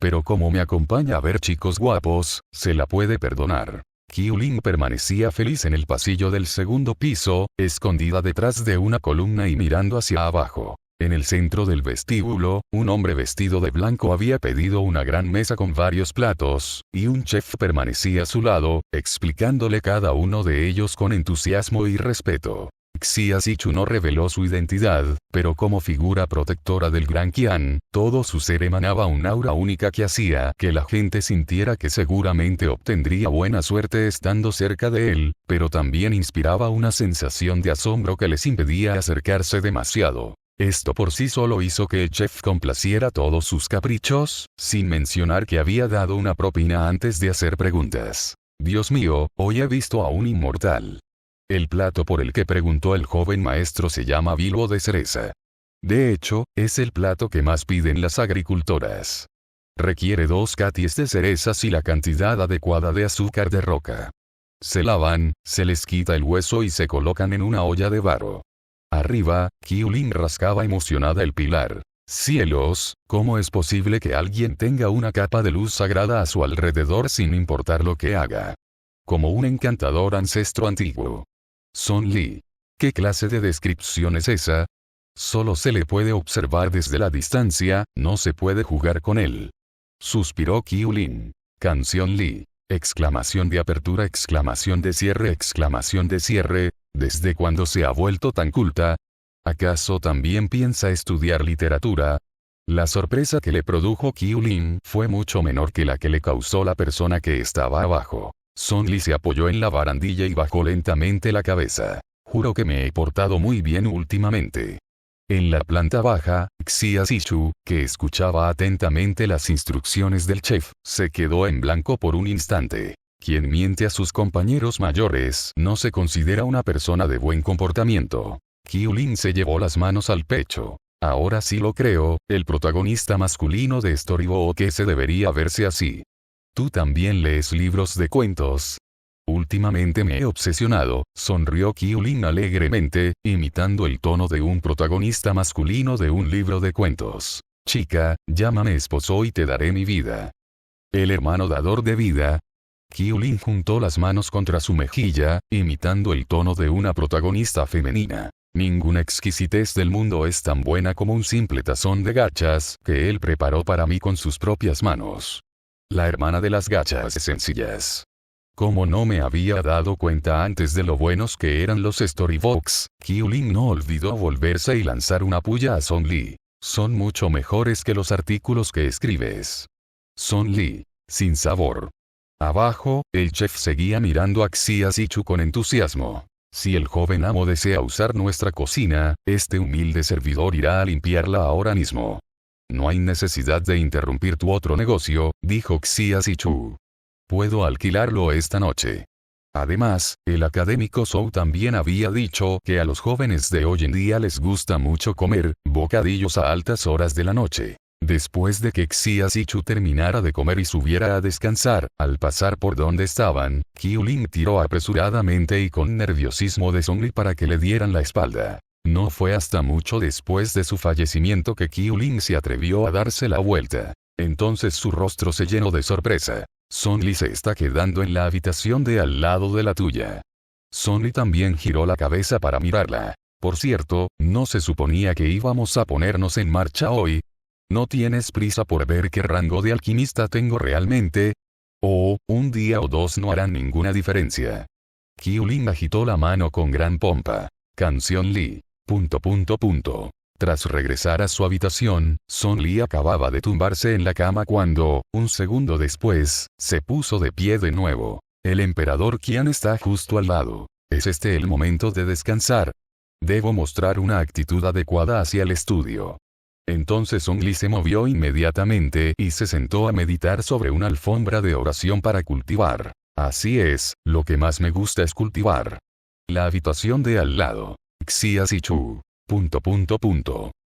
Pero como me acompaña a ver chicos guapos, se la puede perdonar. Qiu Lin permanecía feliz en el pasillo del segundo piso, escondida detrás de una columna y mirando hacia abajo. En el centro del vestíbulo, un hombre vestido de blanco había pedido una gran mesa con varios platos, y un chef permanecía a su lado, explicándole cada uno de ellos con entusiasmo y respeto. Xia Zichu no reveló su identidad, pero como figura protectora del Gran Qian, todo su ser emanaba un aura única que hacía que la gente sintiera que seguramente obtendría buena suerte estando cerca de él, pero también inspiraba una sensación de asombro que les impedía acercarse demasiado. Esto por sí solo hizo que el chef complaciera todos sus caprichos, sin mencionar que había dado una propina antes de hacer preguntas. Dios mío, hoy he visto a un inmortal. El plato por el que preguntó el joven maestro se llama bilbo de cereza. De hecho, es el plato que más piden las agricultoras. Requiere 2 caties de cerezas y la cantidad adecuada de azúcar de roca. Se lavan, se les quita el hueso y se colocan en una olla de barro. Arriba, Qiu Lin rascaba emocionada el pilar. Cielos, ¿cómo es posible que alguien tenga una capa de luz sagrada a su alrededor sin importar lo que haga? Como un encantador ancestro antiguo. Song Li. ¿Qué clase de descripción es esa? Solo se le puede observar desde la distancia, no se puede jugar con él. Suspiró Qiu Lin. Canción Lee. Exclamación de apertura, exclamación de cierre, exclamación de cierre. ¿Desde cuándo se ha vuelto tan culta? ¿Acaso también piensa estudiar literatura? La sorpresa que le produjo Qiulin fue mucho menor que la que le causó la persona que estaba abajo. Song Li se apoyó en la barandilla y bajó lentamente la cabeza. Juro que me he portado muy bien últimamente. En la planta baja, Xia Zichu, que escuchaba atentamente las instrucciones del chef, se quedó en blanco por un instante. Quien miente a sus compañeros mayores no se considera una persona de buen comportamiento. Qiulin se llevó las manos al pecho. Ahora sí lo creo, el protagonista masculino de Storybook se debería verse así. ¿Tú también lees libros de cuentos? Últimamente me he obsesionado, sonrió Qiulin alegremente, imitando el tono de un protagonista masculino de un libro de cuentos. Chica, llámame esposo y te daré mi vida. El hermano dador de vida. Qiulin juntó las manos contra su mejilla, imitando el tono de una protagonista femenina. Ninguna exquisitez del mundo es tan buena como un simple tazón de gachas que él preparó para mí con sus propias manos. La hermana de las gachas sencillas. Como no me había dado cuenta antes de lo buenos que eran los storybooks, Qiulin no olvidó volverse y lanzar una puya a Song Li. Son mucho mejores que los artículos que escribes. Song Li. Sin sabor. Abajo, el chef seguía mirando a Xia Zichu con entusiasmo. Si el joven amo desea usar nuestra cocina, este humilde servidor irá a limpiarla ahora mismo. No hay necesidad de interrumpir tu otro negocio, dijo Xia Zichu. Puedo alquilarlo esta noche. Además, el académico Zhou también había dicho que a los jóvenes de hoy en día les gusta mucho comer bocadillos a altas horas de la noche. Después de que Xia Zichu terminara de comer y subiera a descansar, al pasar por donde estaban, Qiulin tiró apresuradamente y con nerviosismo de Song Li para que le dieran la espalda. No fue hasta mucho después de su fallecimiento que Qiulin se atrevió a darse la vuelta. Entonces su rostro se llenó de sorpresa. Song Li se está quedando en la habitación de al lado de la tuya. Song Li también giró la cabeza para mirarla. Por cierto, ¿no se suponía que íbamos a ponernos en marcha hoy? ¿No tienes prisa por ver qué rango de alquimista tengo realmente? Oh, un día o dos no harán ninguna diferencia. Qiulin agitó la mano con gran pompa. Canción Li. Tras regresar a su habitación, Song Li acababa de tumbarse en la cama cuando, un segundo después, se puso de pie de nuevo. El emperador Qian está justo al lado. ¿Es este el momento de descansar? Debo mostrar una actitud adecuada hacia el estudio. Entonces Song Li se movió inmediatamente y se sentó a meditar sobre una alfombra de oración para cultivar. Así es, lo que más me gusta es cultivar. La habitación de al lado. Xia Zichu.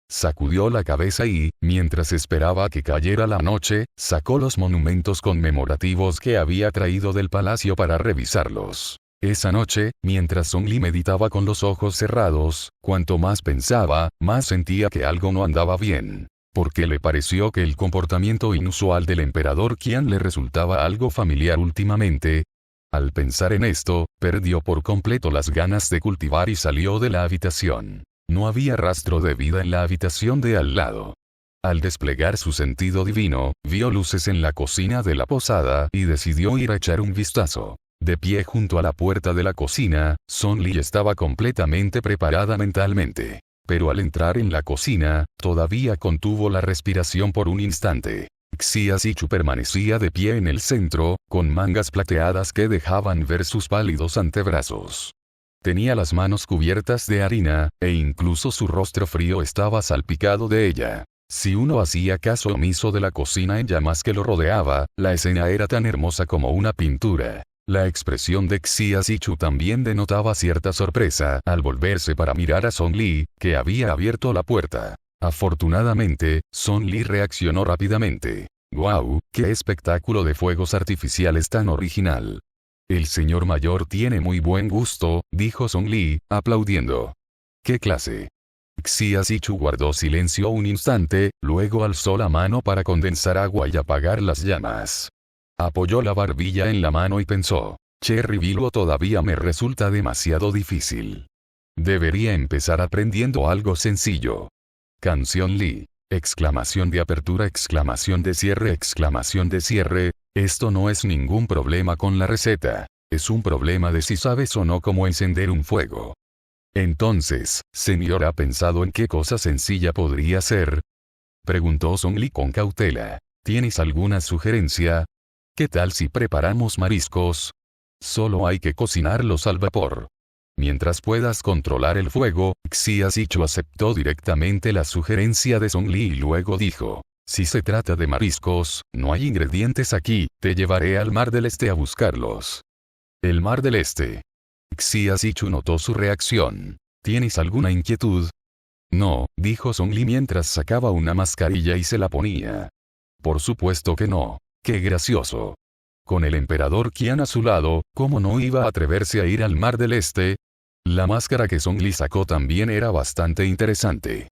Sacudió la cabeza y, mientras esperaba que cayera la noche, sacó los monumentos conmemorativos que había traído del palacio para revisarlos. Esa noche, mientras Song Li meditaba con los ojos cerrados, cuanto más pensaba, más sentía que algo no andaba bien. Porque le pareció que el comportamiento inusual del emperador Qian le resultaba algo familiar últimamente. Al pensar en esto, perdió por completo las ganas de cultivar y salió de la habitación. No había rastro de vida en la habitación de al lado. Al desplegar su sentido divino, vio luces en la cocina de la posada y decidió ir a echar un vistazo. De pie junto a la puerta de la cocina, Song Li estaba completamente preparada mentalmente. Pero al entrar en la cocina, todavía contuvo la respiración por un instante. Xia Zichu permanecía de pie en el centro, con mangas plateadas que dejaban ver sus pálidos antebrazos. Tenía las manos cubiertas de harina, e incluso su rostro frío estaba salpicado de ella. Si uno hacía caso omiso de la cocina en llamas que lo rodeaba, la escena era tan hermosa como una pintura. La expresión de Xia Zichu también denotaba cierta sorpresa al volverse para mirar a Song Li, que había abierto la puerta. Afortunadamente, Song Li reaccionó rápidamente. ¡Guau! ¡Qué espectáculo de fuegos artificiales tan original! El señor mayor tiene muy buen gusto, dijo Song Li, aplaudiendo. ¿Qué clase? Xia Zichu guardó silencio un instante, luego alzó la mano para condensar agua y apagar las llamas. Apoyó la barbilla en la mano y pensó, Cherry Bilbo todavía me resulta demasiado difícil. Debería empezar aprendiendo algo sencillo. Canción Li. Exclamación de apertura, exclamación de cierre, exclamación de cierre. Esto no es ningún problema con la receta. Es un problema de si sabes o no cómo encender un fuego. Entonces, señor, ¿ha pensado en qué cosa sencilla podría ser? Preguntó Song Li con cautela. ¿Tienes alguna sugerencia? ¿Qué tal si preparamos mariscos? Solo hay que cocinarlos al vapor. Mientras puedas controlar el fuego, Xia Zichu aceptó directamente la sugerencia de Song Li y luego dijo: si se trata de mariscos, no hay ingredientes aquí, te llevaré al Mar del Este a buscarlos. El Mar del Este. Xia Zichu notó su reacción. ¿Tienes alguna inquietud? No, dijo Song Li mientras sacaba una mascarilla y se la ponía. Por supuesto que no. ¡Qué gracioso! Con el emperador Qian a su lado, ¿cómo no iba a atreverse a ir al Mar del Este? La máscara que Song Li sacó también era bastante interesante.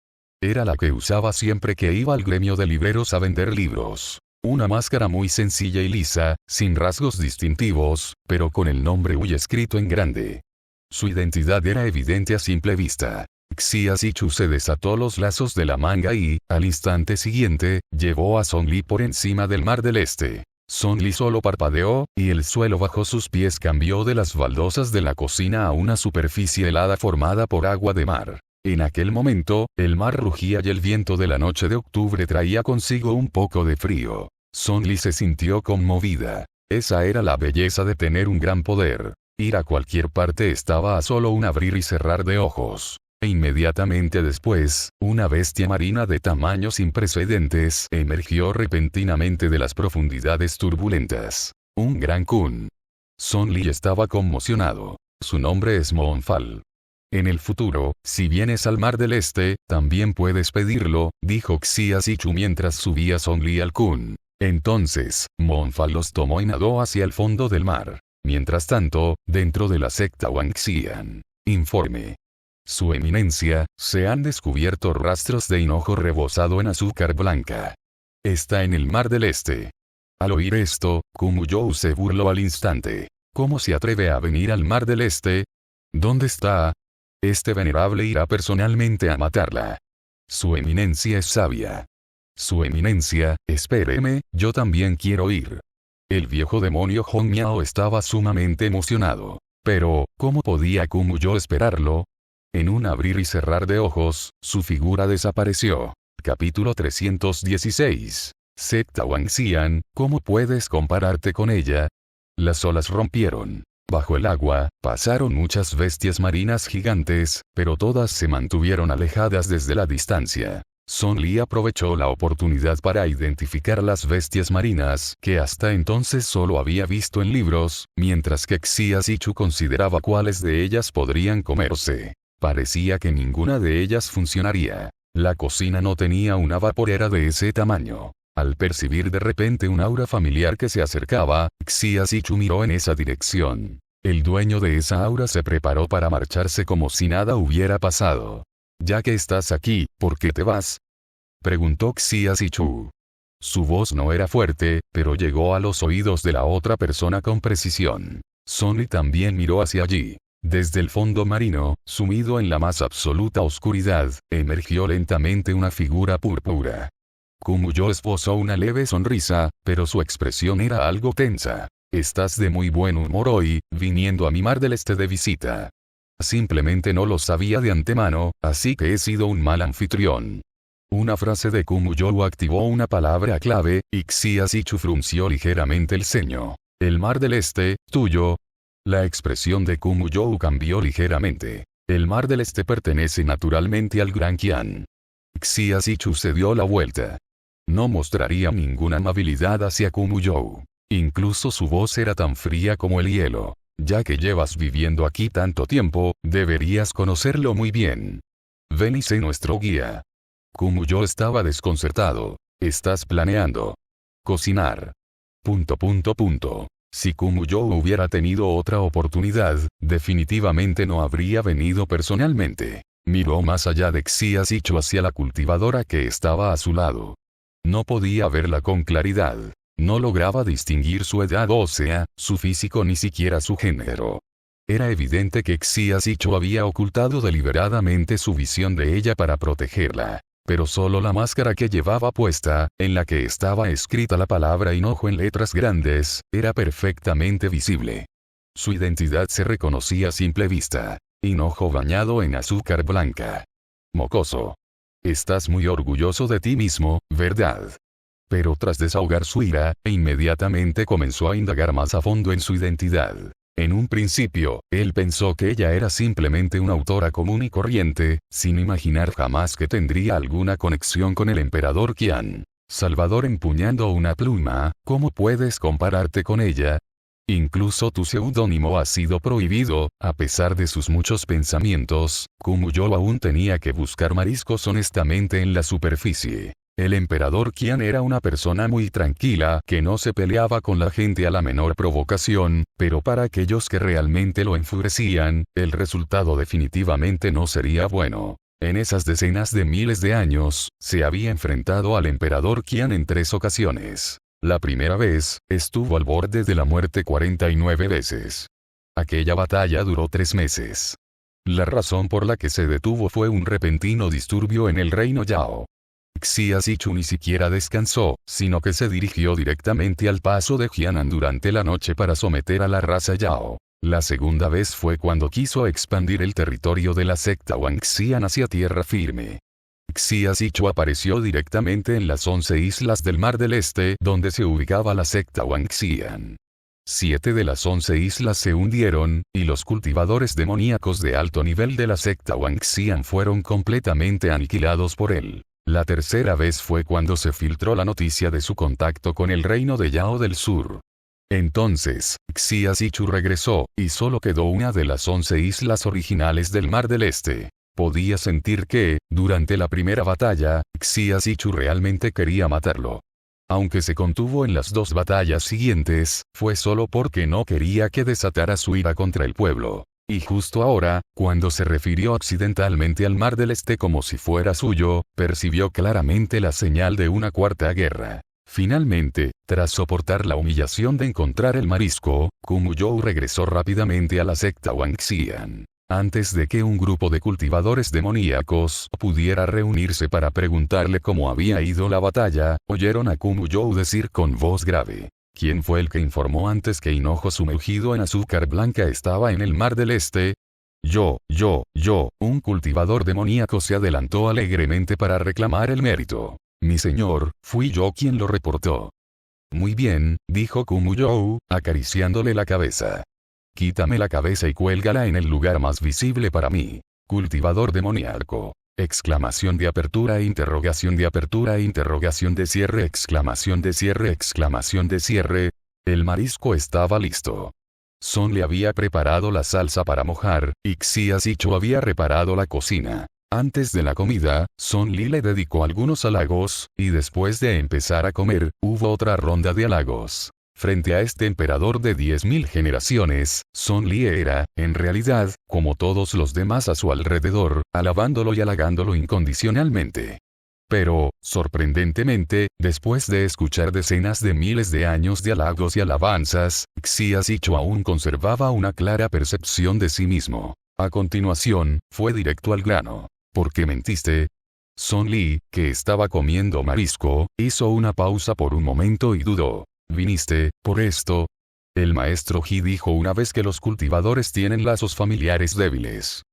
Era la que usaba siempre que iba al gremio de libreros a vender libros. Una máscara muy sencilla y lisa, sin rasgos distintivos, pero con el nombre Wu escrito en grande. Su identidad era evidente a simple vista. Xia Zichu se desató los lazos de la manga y, al instante siguiente, llevó a Song Li por encima del Mar del Este. Song Li solo parpadeó, y el suelo bajo sus pies cambió de las baldosas de la cocina a una superficie helada formada por agua de mar. En aquel momento, el mar rugía y el viento de la noche de octubre traía consigo un poco de frío. Song Li se sintió conmovida. Esa era la belleza de tener un gran poder. Ir a cualquier parte estaba a solo un abrir y cerrar de ojos. E inmediatamente después, una bestia marina de tamaños sin precedentes emergió repentinamente de las profundidades turbulentas. Un gran kun. Song Li estaba conmocionado. Su nombre es Monfal. En el futuro, si vienes al Mar del Este, también puedes pedirlo, dijo Xia Zichu mientras subía Song Li al kun. Entonces, Monfal los tomó y nadó hacia el fondo del mar. Mientras tanto, dentro de la secta Wangxian. Informe. Su eminencia, se han descubierto rastros de hinojo rebozado en azúcar blanca. Está en el Mar del Este. Al oír esto, Kumuyou se burló al instante. ¿Cómo se atreve a venir al Mar del Este? ¿Dónde está? Este venerable irá personalmente a matarla. Su eminencia es sabia. Su eminencia, espéreme, yo también quiero ir. El viejo demonio Hong Miao estaba sumamente emocionado. Pero, ¿cómo podía Kumuyou esperarlo? En un abrir y cerrar de ojos, su figura desapareció. Capítulo 316. Secta Wangxian, ¿cómo puedes compararte con ella? Las olas rompieron. Bajo el agua, pasaron muchas bestias marinas gigantes, pero todas se mantuvieron alejadas desde la distancia. Song Li aprovechó la oportunidad para identificar las bestias marinas que hasta entonces solo había visto en libros, mientras que Xia Zichu consideraba cuáles de ellas podrían comerse. Parecía que ninguna de ellas funcionaría. La cocina no tenía una vaporera de ese tamaño. Al percibir de repente un aura familiar que se acercaba, Xia Zichu miró en esa dirección. El dueño de esa aura se preparó para marcharse como si nada hubiera pasado. «Ya que estás aquí, ¿por qué te vas?», preguntó Xia Zichu. Su voz no era fuerte, pero llegó a los oídos de la otra persona con precisión. Song Li también miró hacia allí. Desde el fondo marino, sumido en la más absoluta oscuridad, emergió lentamente una figura púrpura. Kumuyou esbozó una leve sonrisa, pero su expresión era algo tensa. «Estás de muy buen humor hoy, viniendo a mi Mar del Este de visita». Simplemente no lo sabía de antemano, así que he sido un mal anfitrión. Una frase de Kumuyou activó una palabra clave, y Xia Zichu frunció ligeramente el ceño. «El Mar del Este, tuyo». La expresión de Kumuyou cambió ligeramente. El Mar del Este pertenece naturalmente al Gran Qian. Xia Zichu se dio la vuelta. No mostraría ninguna amabilidad hacia Kumuyou. Incluso su voz era tan fría como el hielo. «Ya que llevas viviendo aquí tanto tiempo, deberías conocerlo muy bien. Ven y sé nuestro guía». Kumuyou estaba desconcertado. «¿Estás planeando cocinar?». Si Kumuyou hubiera tenido otra oportunidad, definitivamente no habría venido personalmente. Miró más allá de Xia Zichu hacia la cultivadora que estaba a su lado. No podía verla con claridad. No lograba distinguir su edad ósea, su físico ni siquiera su género. Era evidente que Xia Zichu había ocultado deliberadamente su visión de ella para protegerla. Pero solo la máscara que llevaba puesta, en la que estaba escrita la palabra enojo en letras grandes, era perfectamente visible. Su identidad se reconocía a simple vista. Hinojo bañado en azúcar blanca. Mocoso. Estás muy orgulloso de ti mismo, ¿verdad? Pero tras desahogar su ira, inmediatamente comenzó a indagar más a fondo en su identidad. En un principio, él pensó que ella era simplemente una autora común y corriente, sin imaginar jamás que tendría alguna conexión con el emperador Qian. Salvador empuñando una pluma, ¿cómo puedes compararte con ella? Incluso tu seudónimo ha sido prohibido, a pesar de sus muchos pensamientos, Kumuyo aún tenía que buscar mariscos honestamente en la superficie. El emperador Qian era una persona muy tranquila que no se peleaba con la gente a la menor provocación, pero para aquellos que realmente lo enfurecían, el resultado definitivamente no sería bueno. En esas decenas de miles de años, se había enfrentado al emperador Qian en 3 ocasiones. La primera vez, estuvo al borde de la muerte 49 veces. Aquella batalla duró 3 meses. La razón por la que se detuvo fue un repentino disturbio en el reino Yao. Xia Zichu ni siquiera descansó, sino que se dirigió directamente al paso de Jianan durante la noche para someter a la raza Yao. La segunda vez fue cuando quiso expandir el territorio de la secta Wangxian hacia tierra firme. Xia Zichu apareció directamente en las 11 islas del Mar del Este donde se ubicaba la secta Wangxian. 7 de las 11 islas se hundieron, y los cultivadores demoníacos de alto nivel de la secta Wangxian fueron completamente aniquilados por él. La tercera vez fue cuando se filtró la noticia de su contacto con el reino de Yao del Sur. Entonces, Xia Zichu regresó, y solo quedó una de las 11 islas originales del Mar del Este. Podía sentir que, durante la primera batalla, Xia Zichu realmente quería matarlo. Aunque se contuvo en las 2 batallas siguientes, fue solo porque no quería que desatara su ira contra el pueblo. Y justo ahora, cuando se refirió accidentalmente al Mar del Este como si fuera suyo, percibió claramente la señal de una cuarta guerra. Finalmente, tras soportar la humillación de encontrar el marisco, Kumuyo regresó rápidamente a la secta Wangxian. Antes de que un grupo de cultivadores demoníacos pudiera reunirse para preguntarle cómo había ido la batalla, oyeron a Kumuyo decir con voz grave: ¿Quién fue el que informó antes que Hinojo sumergido en azúcar blanca estaba en el Mar del Este? Yo. Un cultivador demoníaco se adelantó alegremente para reclamar el mérito. Mi señor, fui yo quien lo reportó. Muy bien, dijo Kumuyo, acariciándole la cabeza. Quítame la cabeza y cuélgala en el lugar más visible para mí. Cultivador demoníaco. Exclamación de apertura, interrogación de cierre, exclamación de cierre. El marisco estaba listo. Son le había preparado la salsa para mojar, y Xia Zichu había reparado la cocina. Antes de la comida, Son Li le dedicó algunos halagos, y después de empezar a comer, hubo otra ronda de halagos. Frente a este emperador de 10.000 generaciones, Son Li era, en realidad, como todos los demás a su alrededor, alabándolo y halagándolo incondicionalmente. Pero, sorprendentemente, después de escuchar decenas de miles de años de halagos y alabanzas, Xia Zichu aún conservaba una clara percepción de sí mismo. A continuación, fue directo al grano. ¿Por qué mentiste? Son Li, que estaba comiendo marisco, hizo una pausa por un momento y dudó. ¿Viniste, por esto? El maestro Ji dijo una vez que los cultivadores tienen lazos familiares débiles.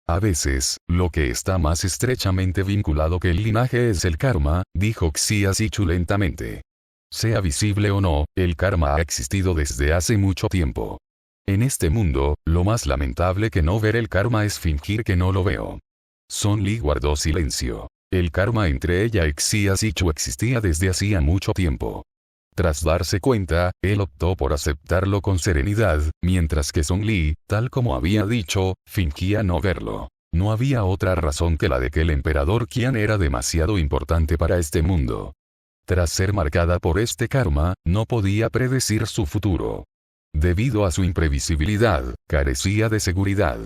A veces, lo que está más estrechamente vinculado que el linaje es el karma, dijo Xia Zichu lentamente. Sea visible o no, el karma ha existido desde hace mucho tiempo. En este mundo, lo más lamentable que no ver el karma es fingir que no lo veo. Son Li guardó silencio. El karma entre ella y Xia Zichu existía desde hacía mucho tiempo. Tras darse cuenta, él optó por aceptarlo con serenidad, mientras que Son Li, tal como había dicho, fingía no verlo. No había otra razón que la de que el emperador Qian era demasiado importante para este mundo. Tras ser marcada por este karma, no podía predecir su futuro. Debido a su imprevisibilidad, carecía de seguridad.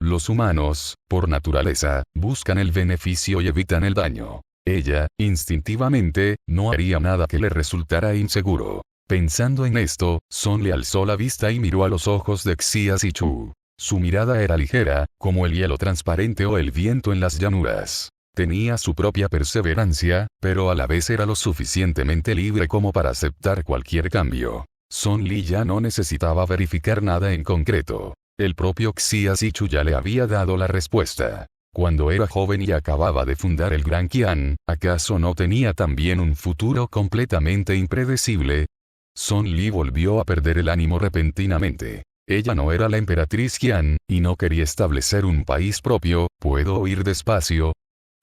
Los humanos, por naturaleza, buscan el beneficio y evitan el daño. Ella, instintivamente, no haría nada que le resultara inseguro. Pensando en esto, Son le alzó la vista y miró a los ojos de Xia Zichu. Su mirada era ligera, como el hielo transparente o el viento en las llanuras. Tenía su propia perseverancia, pero a la vez era lo suficientemente libre como para aceptar cualquier cambio. Son Lee ya no necesitaba verificar nada en concreto. El propio Xia Zichu ya le había dado la respuesta. Cuando era joven y acababa de fundar el Gran Qian, ¿acaso no tenía también un futuro completamente impredecible? Son Lee volvió a perder el ánimo repentinamente. Ella no era la emperatriz Qian, y no quería establecer un país propio. ¿Puedo oír despacio?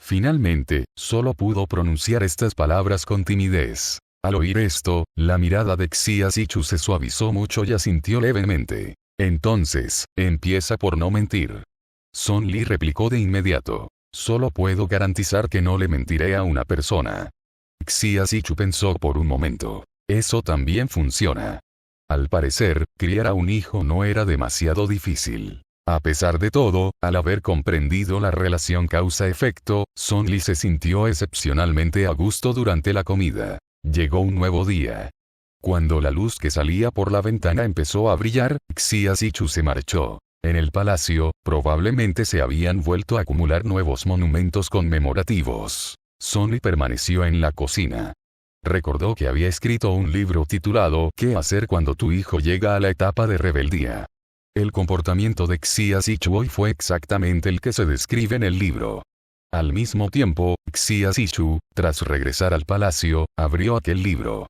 Finalmente, solo pudo pronunciar estas palabras con timidez. Al oír esto, la mirada de Xia Zichu se suavizó mucho y asintió levemente. Entonces, empieza por no mentir. Son Lee replicó de inmediato. Solo puedo garantizar que no le mentiré a una persona. Xia Zichu pensó por un momento. Eso también funciona. Al parecer, criar a un hijo no era demasiado difícil. A pesar de todo, al haber comprendido la relación causa-efecto, Son Lee se sintió excepcionalmente a gusto durante la comida. Llegó un nuevo día. Cuando la luz que salía por la ventana empezó a brillar, Xia Zichu se marchó. En el palacio, probablemente se habían vuelto a acumular nuevos monumentos conmemorativos. Son Lee permaneció en la cocina. Recordó que había escrito un libro titulado ¿Qué hacer cuando tu hijo llega a la etapa de rebeldía? El comportamiento de Xia Zichu hoy fue exactamente el que se describe en el libro. Al mismo tiempo, Xia Zichu, tras regresar al palacio, abrió aquel libro.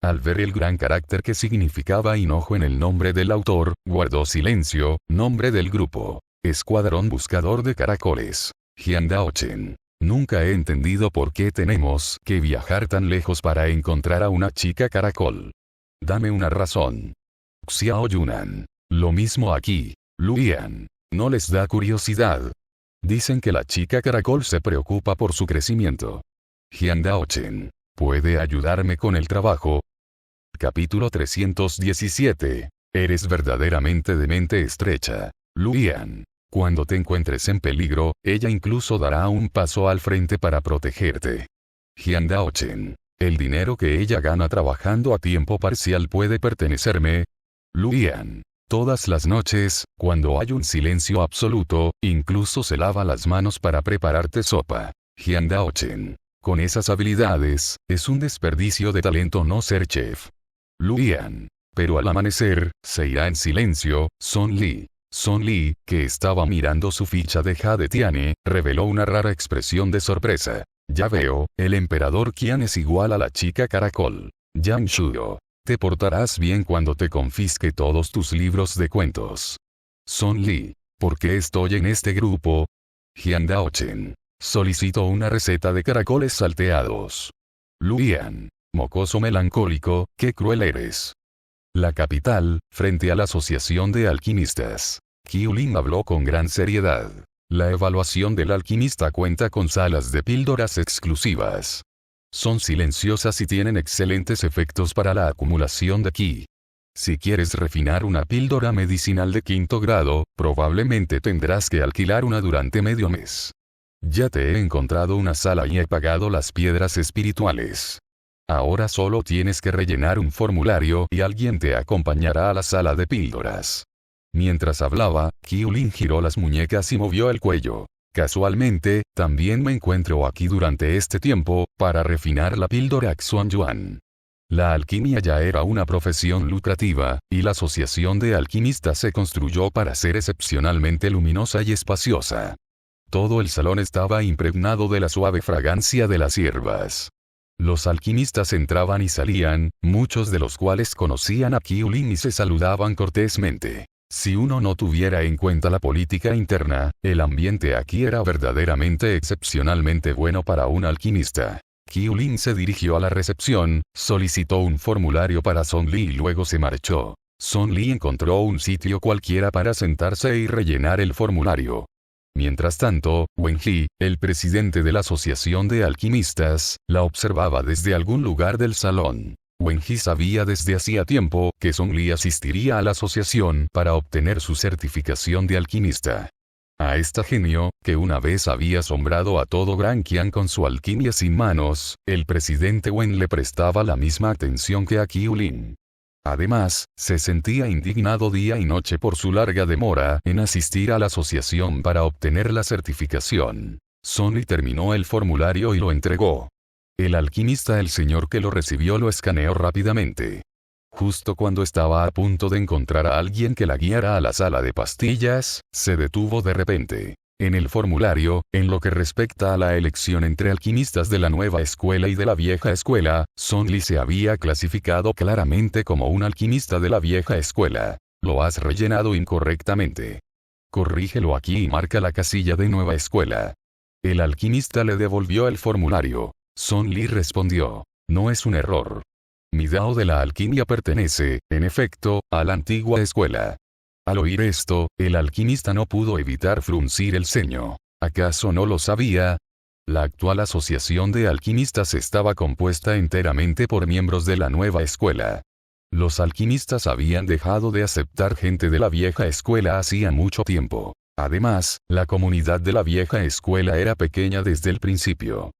Al ver el gran carácter que significaba enojo en el nombre del autor, guardó silencio. Nombre del grupo: Escuadrón Buscador de Caracoles. Jian Daochen. Nunca he entendido por qué tenemos que viajar tan lejos para encontrar a una chica caracol. Dame una razón. Xiao Yunan. Lo mismo aquí. Luian. ¿No les da curiosidad? Dicen que la chica caracol se preocupa por su crecimiento. Jian Daochen. ¿Puede ayudarme con el trabajo? Capítulo 317. Eres verdaderamente de mente estrecha. Luian. Cuando te encuentres en peligro, ella incluso dará un paso al frente para protegerte. Jian Daochen. El dinero que ella gana trabajando a tiempo parcial puede pertenecerme. Luian. Todas las noches, cuando hay un silencio absoluto, incluso se lava las manos para prepararte sopa. Jian Daochen. Con esas habilidades, es un desperdicio de talento no ser chef. Luian. Pero al amanecer, se irá en silencio. Son Lee. Son Lee, que estaba mirando su ficha de Jade Tiane, reveló una rara expresión de sorpresa. Ya veo, el emperador Qian es igual a la chica caracol. Yang Shuo. Te portarás bien cuando te confisque todos tus libros de cuentos. Son Lee. ¿Por qué estoy en este grupo? Jian Daochen. Solicito una receta de caracoles salteados. Luian. Mocoso melancólico, qué cruel eres. La capital, frente a la Asociación de Alquimistas. Qiulin habló con gran seriedad. La evaluación del alquimista cuenta con salas de píldoras exclusivas. Son silenciosas y tienen excelentes efectos para la acumulación de Qi. Si quieres refinar una píldora medicinal de 5º grado, probablemente tendrás que alquilar una durante medio mes. Ya te he encontrado una sala y he pagado las piedras espirituales. Ahora solo tienes que rellenar un formulario y alguien te acompañará a la sala de píldoras. Mientras hablaba, Qiulin giró las muñecas y movió el cuello. Casualmente, también me encuentro aquí durante este tiempo, para refinar la píldora Xuanyuan. La alquimia ya era una profesión lucrativa, y la asociación de alquimistas se construyó para ser excepcionalmente luminosa y espaciosa. Todo el salón estaba impregnado de la suave fragancia de las hierbas. Los alquimistas entraban y salían, muchos de los cuales conocían a Qiulin y se saludaban cortésmente. Si uno no tuviera en cuenta la política interna, el ambiente aquí era verdaderamente excepcionalmente bueno para un alquimista. Qiulin se dirigió a la recepción, solicitó un formulario para Son Lee y luego se marchó. Son Lee encontró un sitio cualquiera para sentarse y rellenar el formulario. Mientras tanto, Wen He, el presidente de la Asociación de Alquimistas, la observaba desde algún lugar del salón. Wen He sabía desde hacía tiempo que Son Lee asistiría a la asociación para obtener su certificación de alquimista. A esta genio, que una vez había asombrado a todo Gran Qian con su alquimia sin manos, el presidente Wen le prestaba la misma atención que a Qiulin. Además, se sentía indignado día y noche por su larga demora en asistir a la asociación para obtener la certificación. Son Li terminó el formulario y lo entregó. El alquimista, el señor que lo recibió, lo escaneó rápidamente. Justo cuando estaba a punto de encontrar a alguien que la guiara a la sala de pastillas, se detuvo de repente. En el formulario, en lo que respecta a la elección entre alquimistas de la nueva escuela y de la vieja escuela, Son Li se había clasificado claramente como un alquimista de la vieja escuela. Lo has rellenado incorrectamente. Corrígelo aquí y marca la casilla de nueva escuela. El alquimista le devolvió el formulario. Son Li respondió: no es un error. Mi Dao de la alquimia pertenece, en efecto, a la antigua escuela. Al oír esto, el alquimista no pudo evitar fruncir el ceño. ¿Acaso no lo sabía? La actual asociación de alquimistas estaba compuesta enteramente por miembros de la nueva escuela. Los alquimistas habían dejado de aceptar gente de la vieja escuela hacía mucho tiempo. Además, la comunidad de la vieja escuela era pequeña desde el principio.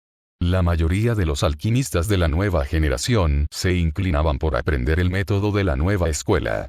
La mayoría de los alquimistas de la nueva generación se inclinaban por aprender el método de la nueva escuela.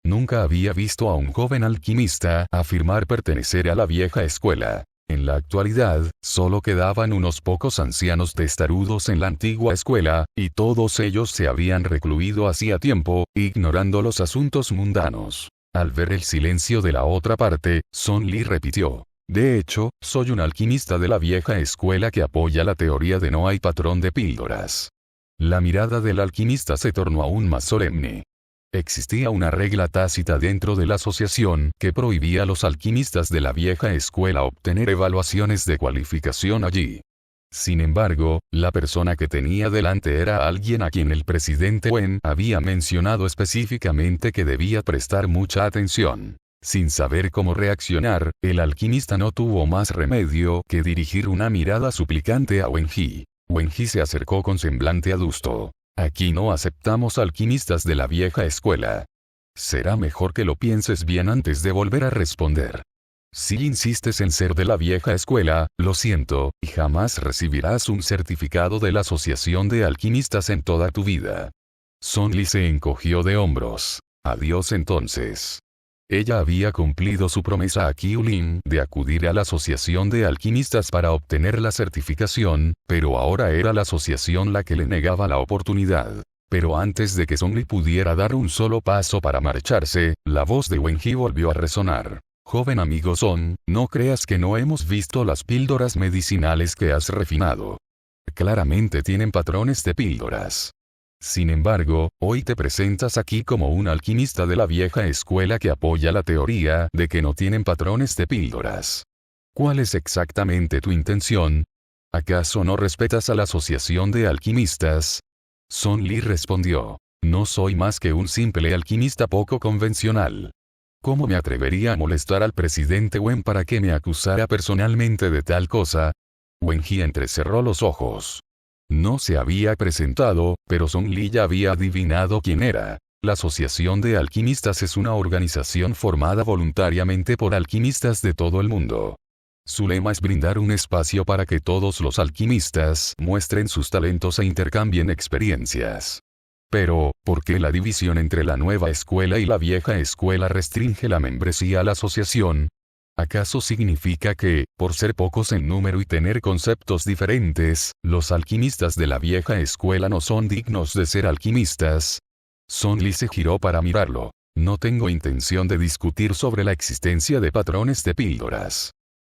Nunca había visto a un joven alquimista afirmar pertenecer a la vieja escuela. En la actualidad, solo quedaban unos pocos ancianos testarudos en la antigua escuela, y todos ellos se habían recluido hacía tiempo, ignorando los asuntos mundanos. Al ver el silencio de la otra parte, Son Li repitió: de hecho, soy un alquimista de la vieja escuela que apoya la teoría de no hay patrón de píldoras. La mirada del alquimista se tornó aún más solemne. Existía una regla tácita dentro de la asociación que prohibía a los alquimistas de la vieja escuela obtener evaluaciones de cualificación allí. Sin embargo, la persona que tenía delante era alguien a quien el presidente Wen había mencionado específicamente que debía prestar mucha atención. Sin saber cómo reaccionar, el alquimista no tuvo más remedio que dirigir una mirada suplicante a Wen Ji. Wen Ji se acercó con semblante adusto. Aquí no aceptamos alquimistas de la vieja escuela. Será mejor que lo pienses bien antes de volver a responder. Si insistes en ser de la vieja escuela, lo siento, y jamás recibirás un certificado de la Asociación de Alquimistas en toda tu vida. Son Li se encogió de hombros. Adiós entonces. Ella había cumplido su promesa a Qiu Lin de acudir a la Asociación de Alquimistas para obtener la certificación, pero ahora era la asociación la que le negaba la oportunidad. Pero antes de que Son Li pudiera dar un solo paso para marcharse, la voz de Wen Ji volvió a resonar. Joven amigo Son, no creas que no hemos visto las píldoras medicinales que has refinado. Claramente tienen patrones de píldoras. Sin embargo, hoy te presentas aquí como un alquimista de la vieja escuela que apoya la teoría de que no tienen patrones de píldoras. ¿Cuál es exactamente tu intención? ¿Acaso no respetas a la asociación de alquimistas? Son Li respondió: no soy más que un simple alquimista poco convencional. ¿Cómo me atrevería a molestar al presidente Wen para que me acusara personalmente de tal cosa? Wen Ji entrecerró los ojos. No se había presentado, pero Son Li ya había adivinado quién era. La Asociación de Alquimistas es una organización formada voluntariamente por alquimistas de todo el mundo. Su lema es brindar un espacio para que todos los alquimistas muestren sus talentos e intercambien experiencias. Pero, ¿por qué la división entre la nueva escuela y la vieja escuela restringe la membresía a la asociación? ¿Acaso significa que, por ser pocos en número y tener conceptos diferentes, los alquimistas de la vieja escuela no son dignos de ser alquimistas? Son Li se giró para mirarlo. No tengo intención de discutir sobre la existencia de patrones de píldoras.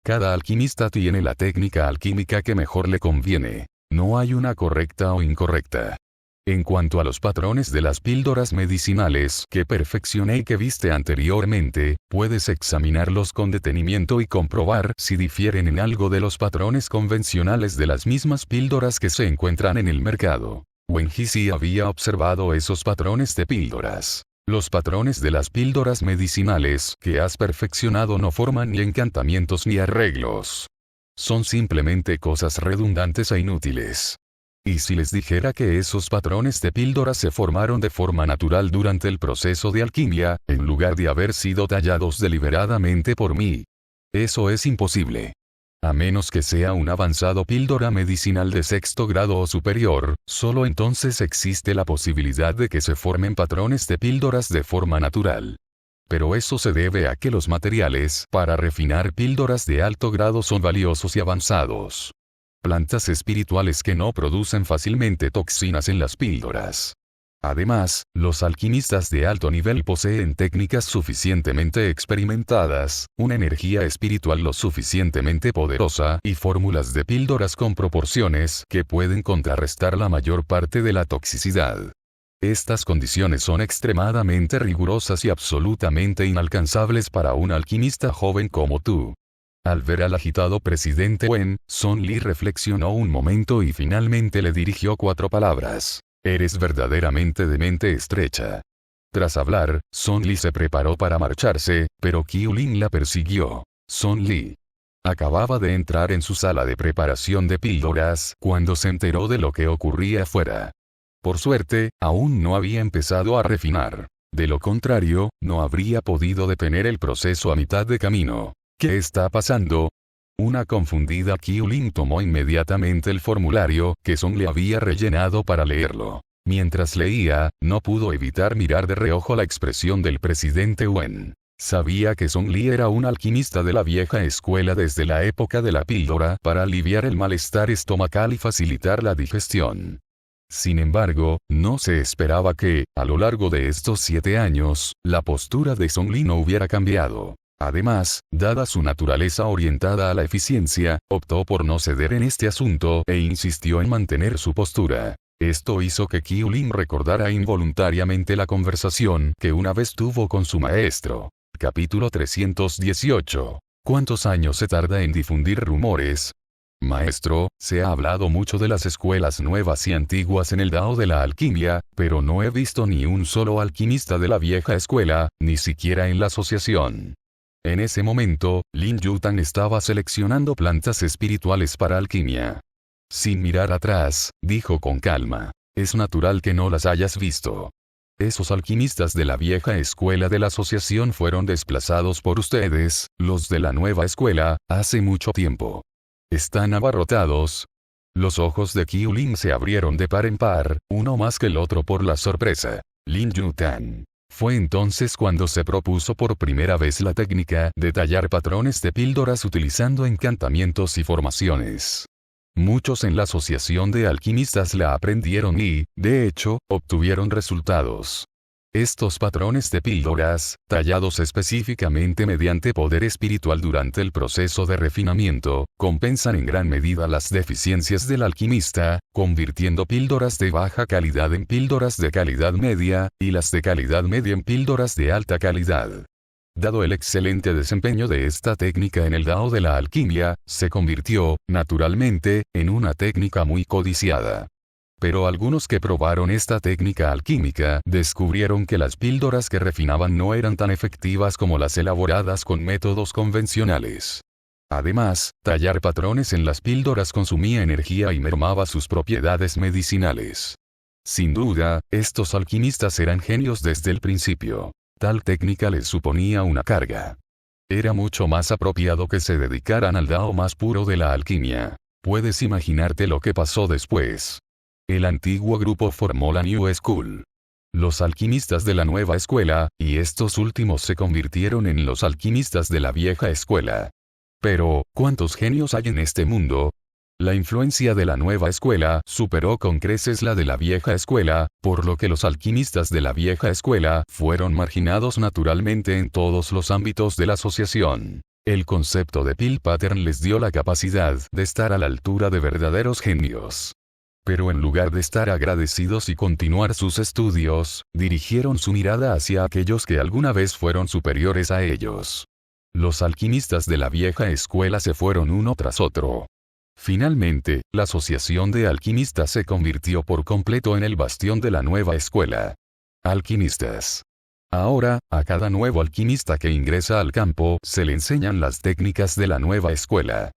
Cada alquimista tiene la técnica alquímica que mejor le conviene. No hay una correcta o incorrecta. En cuanto a los patrones de las píldoras medicinales que perfeccioné y que viste anteriormente, puedes examinarlos con detenimiento y comprobar si difieren en algo de los patrones convencionales de las mismas píldoras que se encuentran en el mercado. Wen Ji sí había observado esos patrones de píldoras. Los patrones de las píldoras medicinales que has perfeccionado no forman ni encantamientos ni arreglos. Son simplemente cosas redundantes e inútiles. ¿Y si les dijera que esos patrones de píldoras se formaron de forma natural durante el proceso de alquimia, en lugar de haber sido tallados deliberadamente por mí? Eso es imposible. A menos que sea un avanzado píldora medicinal de 6º grado o superior, solo entonces existe la posibilidad de que se formen patrones de píldoras de forma natural. pero eso se debe a que los materiales para refinar píldoras de alto grado son valiosos y avanzados. Plantas espirituales que no producen fácilmente toxinas en las píldoras. Además, los alquimistas de alto nivel poseen técnicas suficientemente experimentadas, una energía espiritual lo suficientemente poderosa y fórmulas de píldoras con proporciones que pueden contrarrestar la mayor parte de la toxicidad. Estas condiciones son extremadamente rigurosas y absolutamente inalcanzables para un alquimista joven como tú. Al ver al agitado presidente Wen, Song Li reflexionó un momento y finalmente le dirigió 4 palabras. Eres verdaderamente de mente estrecha. Tras hablar, Song Li se preparó para marcharse, pero Qiu Lin la persiguió. Song Li acababa de entrar en su sala de preparación de píldoras cuando se enteró de lo que ocurría afuera. Por suerte, aún no había empezado a refinar. De lo contrario, no habría podido detener el proceso a mitad de camino. ¿Qué está pasando? Una confundida Qiu Lin tomó inmediatamente el formulario que Song le había rellenado para leerlo. Mientras leía, no pudo evitar mirar de reojo la expresión del presidente Wen. Sabía que Song Li era un alquimista de la vieja escuela desde la época de la píldora para aliviar el malestar estomacal y facilitar la digestión. Sin embargo, no se esperaba que, a lo largo de estos 7 años, la postura de Song Li no hubiera cambiado. Además, dada su naturaleza orientada a la eficiencia, optó por no ceder en este asunto e insistió en mantener su postura. Esto hizo que Qiu Lin recordara involuntariamente la conversación que una vez tuvo con su maestro. Capítulo 318. ¿Cuántos años se tarda en difundir rumores? Maestro, se ha hablado mucho de las escuelas nuevas y antiguas en el Dao de la alquimia, pero no he visto ni un solo alquimista de la vieja escuela, ni siquiera en la asociación. En ese momento, Lin Yutang estaba seleccionando plantas espirituales para alquimia. Sin mirar atrás, dijo con calma. Es natural que no las hayas visto. Esos alquimistas de la vieja escuela de la asociación fueron desplazados por ustedes, los de la nueva escuela, hace mucho tiempo. Están abarrotados. Los ojos de Qiu Lin se abrieron de par en par, uno más que el otro por la sorpresa. Lin Yutang. Fue entonces cuando se propuso por primera vez la técnica de tallar patrones de píldoras utilizando encantamientos y formaciones. Muchos en la asociación de alquimistas la aprendieron y, de hecho, obtuvieron resultados. Estos patrones de píldoras, tallados específicamente mediante poder espiritual durante el proceso de refinamiento, compensan en gran medida las deficiencias del alquimista, convirtiendo píldoras de baja calidad en píldoras de calidad media, y las de calidad media en píldoras de alta calidad. Dado el excelente desempeño de esta técnica en el Dao de la alquimia, se convirtió, naturalmente, en una técnica muy codiciada. Pero algunos que probaron esta técnica alquímica descubrieron que las píldoras que refinaban no eran tan efectivas como las elaboradas con métodos convencionales. Además, tallar patrones en las píldoras consumía energía y mermaba sus propiedades medicinales. Sin duda, estos alquimistas eran genios desde el principio. Tal técnica les suponía una carga. Era mucho más apropiado que se dedicaran al Dao más puro de la alquimia. Puedes imaginarte lo que pasó después. El antiguo grupo formó la New School. Los alquimistas de la nueva escuela, y estos últimos se convirtieron en los alquimistas de la vieja escuela. Pero, ¿cuántos genios hay en este mundo? La influencia de la nueva escuela superó con creces la de la vieja escuela, por lo que los alquimistas de la vieja escuela fueron marginados naturalmente en todos los ámbitos de la asociación. El concepto de Pill Pattern les dio la capacidad de estar a la altura de verdaderos genios. Pero en lugar de estar agradecidos y continuar sus estudios, dirigieron su mirada hacia aquellos que alguna vez fueron superiores a ellos. Los alquimistas de la vieja escuela se fueron uno tras otro. Finalmente, la asociación de alquimistas se convirtió por completo en el bastión de la nueva escuela. Alquimistas. Ahora, a cada nuevo alquimista que ingresa al campo se le enseñan las técnicas de la nueva escuela.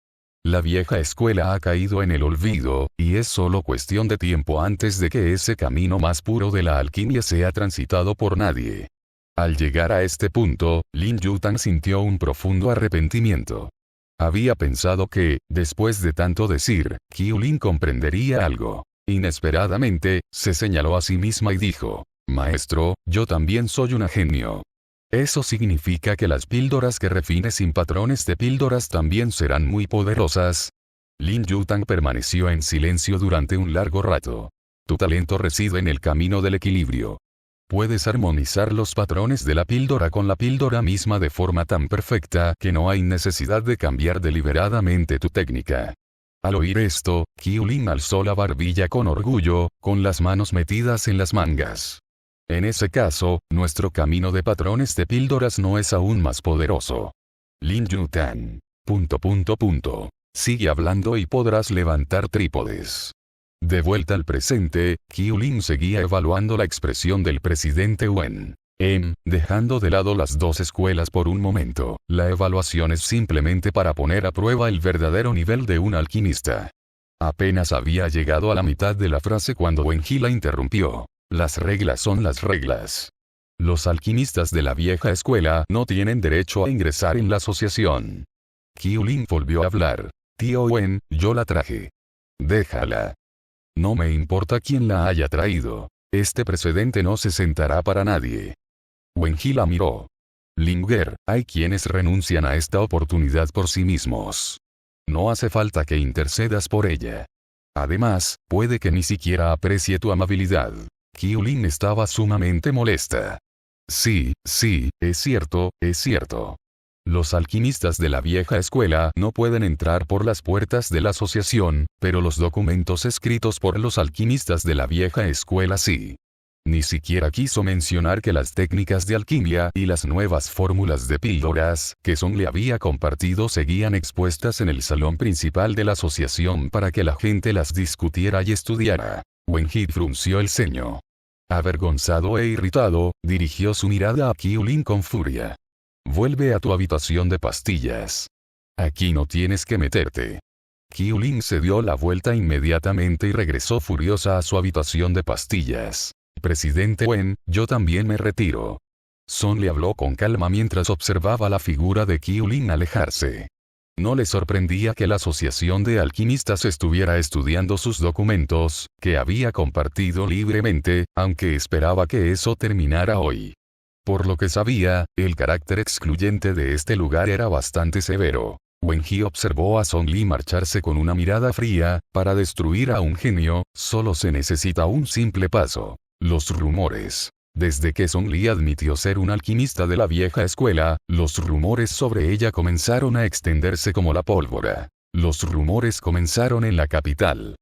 La vieja escuela ha caído en el olvido, y es solo cuestión de tiempo antes de que ese camino más puro de la alquimia sea transitado por nadie. Al llegar a este punto, Lin Yutang sintió un profundo arrepentimiento. Había pensado que, después de tanto decir, Qiu Lin comprendería algo. Inesperadamente, se señaló a sí misma y dijo, «Maestro, yo también soy una genio». Eso significa que las píldoras que refine sin patrones de píldoras también serán muy poderosas. Lin Yutang permaneció en silencio durante un largo rato. Tu talento reside en el camino del equilibrio. Puedes armonizar los patrones de la píldora con la píldora misma de forma tan perfecta que no hay necesidad de cambiar deliberadamente tu técnica. Al oír esto, Qiulin alzó la barbilla con orgullo, con las manos metidas en las mangas. En ese caso, nuestro camino de patrones de píldoras no es aún más poderoso. Lin Yutang. Sigue hablando y podrás levantar trípodes. De vuelta al presente, Qiulin seguía evaluando la expresión del presidente Wen. Dejando de lado las dos escuelas por un momento, la evaluación es simplemente para poner a prueba el verdadero nivel de un alquimista. Apenas había llegado a la mitad de la frase cuando Wen He la interrumpió. Las reglas son las reglas. Los alquimistas de la vieja escuela no tienen derecho a ingresar en la asociación. Qiulin volvió a hablar. Tío Wen, yo la traje. Déjala. No me importa quién la haya traído. Este precedente no se sentará para nadie. Wen He la miró. Linger, hay quienes renuncian a esta oportunidad por sí mismos. No hace falta que intercedas por ella. Además, puede que ni siquiera aprecie tu amabilidad. Qiulin estaba sumamente molesta. Sí, es cierto, es cierto. Los alquimistas de la vieja escuela no pueden entrar por las puertas de la asociación, pero los documentos escritos por los alquimistas de la vieja escuela sí. Ni siquiera quiso mencionar que las técnicas de alquimia y las nuevas fórmulas de píldoras que Song le había compartido seguían expuestas en el salón principal de la asociación para que la gente las discutiera y estudiara. Wen He frunció el ceño. Avergonzado e irritado, dirigió su mirada a Qiulin con furia. Vuelve a tu habitación de pastillas. Aquí no tienes que meterte. Qiulin se dio la vuelta inmediatamente y regresó furiosa a su habitación de pastillas. Presidente Wen, yo también me retiro. Song le habló con calma mientras observaba la figura de Qiulin alejarse. No le sorprendía que la asociación de alquimistas estuviera estudiando sus documentos, que había compartido libremente, aunque esperaba que eso terminara hoy. Por lo que sabía, el carácter excluyente de este lugar era bastante severo. Wen He observó a Song Li marcharse con una mirada fría. Para destruir a un genio, solo se necesita un simple paso. Los rumores. Desde que Song Li admitió ser un alquimista de la vieja escuela, los rumores sobre ella comenzaron a extenderse como la pólvora. Los rumores comenzaron en la capital.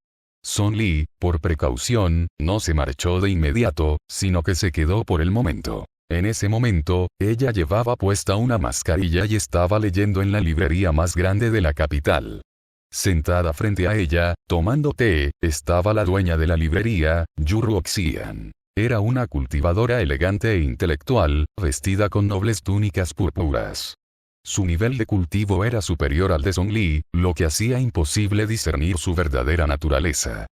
Song Li, por precaución, no se marchó de inmediato, sino que se quedó por el momento. En ese momento, ella llevaba puesta una mascarilla y estaba leyendo en la librería más grande de la capital. Sentada frente a ella, tomando té, estaba la dueña de la librería, Yu Ruoxian. Era una cultivadora elegante e intelectual, vestida con nobles túnicas púrpuras. Su nivel de cultivo era superior al de Song Li, lo que hacía imposible discernir su verdadera naturaleza.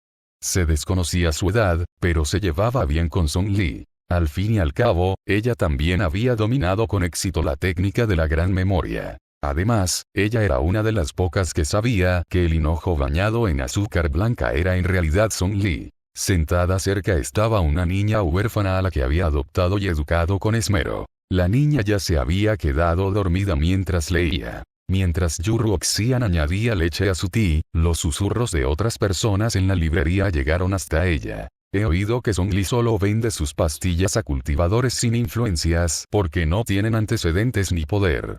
Se desconocía su edad, pero se llevaba bien con Song Li. Al fin y al cabo, ella también había dominado con éxito la técnica de la gran memoria. Además, ella era una de las pocas que sabía que el hinojo bañado en azúcar blanca era en realidad Song Li. Sentada cerca estaba una niña huérfana a la que había adoptado y educado con esmero. La niña ya se había quedado dormida mientras leía. Mientras Yu Ruoxian añadía leche a su té, los susurros de otras personas en la librería llegaron hasta ella. He oído que Song Li solo vende sus pastillas a cultivadores sin influencias porque no tienen antecedentes ni poder.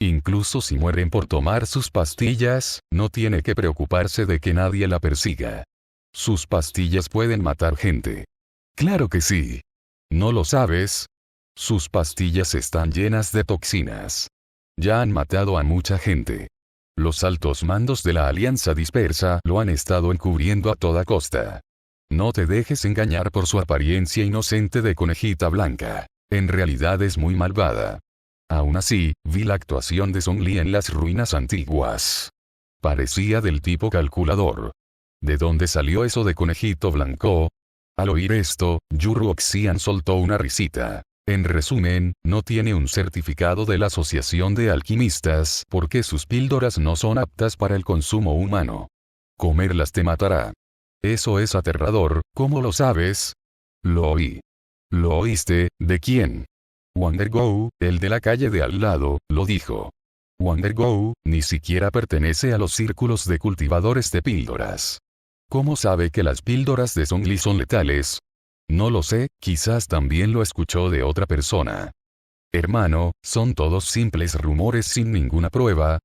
Incluso si mueren por tomar sus pastillas, no tiene que preocuparse de que nadie la persiga. Sus pastillas pueden matar gente. Claro que sí. ¿No lo sabes? Sus pastillas están llenas de toxinas. Ya han matado a mucha gente. Los altos mandos de la Alianza Dispersa lo han estado encubriendo a toda costa. No te dejes engañar por su apariencia inocente de conejita blanca. En realidad es muy malvada. Aún así, vi la actuación de Song Li en las ruinas antiguas. Parecía del tipo calculador. ¿De dónde salió eso de conejito blanco? Al oír esto, Yu Ruoxian soltó una risita. En resumen, no tiene un certificado de la Asociación de Alquimistas porque sus píldoras no son aptas para el consumo humano. Comerlas te matará. Eso es aterrador, ¿cómo lo sabes? Lo oí. ¿Lo oíste? ¿De quién? Wandergo, el de la calle de al lado, lo dijo. Wandergo, ni siquiera pertenece a los círculos de cultivadores de píldoras. ¿Cómo sabe que las píldoras de Song Li son letales? No lo sé, quizás también lo escuchó de otra persona. Hermano, son todos simples rumores sin ninguna prueba.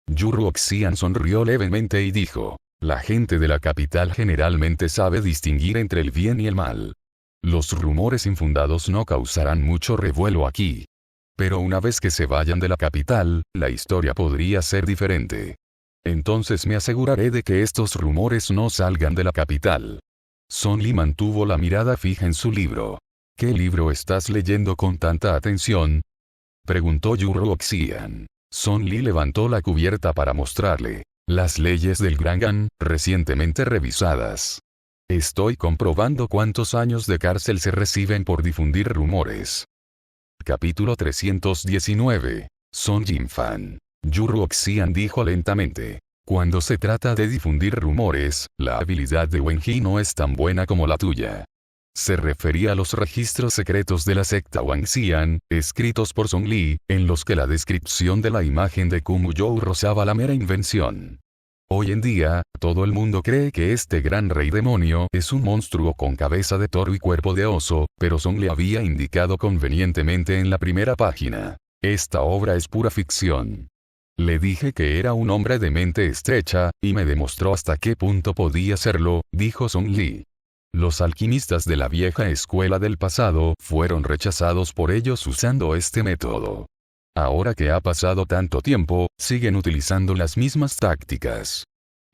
Yu Ruoxian sonrió levemente y dijo, la gente de la capital generalmente sabe distinguir entre el bien y el mal. Los rumores infundados no causarán mucho revuelo aquí. Pero una vez que se vayan de la capital, la historia podría ser diferente. Entonces me aseguraré de que estos rumores no salgan de la capital. Song Li mantuvo la mirada fija en su libro. ¿Qué libro estás leyendo con tanta atención? Preguntó Yu Ruoxian. Song Li levantó la cubierta para mostrarle. Las leyes del Grangan, recientemente revisadas. Estoy comprobando cuántos años de cárcel se reciben por difundir rumores. Capítulo 319. Song Jinfan. Yu Ruoxian dijo lentamente. Cuando se trata de difundir rumores, la habilidad de Wen Ji no es tan buena como la tuya. Se refería a los registros secretos de la secta Wangxian, escritos por Song Li, en los que la descripción de la imagen de Kumu You rozaba la mera invención. Hoy en día, todo el mundo cree que este gran rey demonio es un monstruo con cabeza de toro y cuerpo de oso, pero Song le había indicado convenientemente en la primera página. Esta obra es pura ficción. Le dije que era un hombre de mente estrecha, y me demostró hasta qué punto podía serlo, dijo Song Li. Los alquimistas de la vieja escuela del pasado fueron rechazados por ellos usando este método. Ahora que ha pasado tanto tiempo, siguen utilizando las mismas tácticas.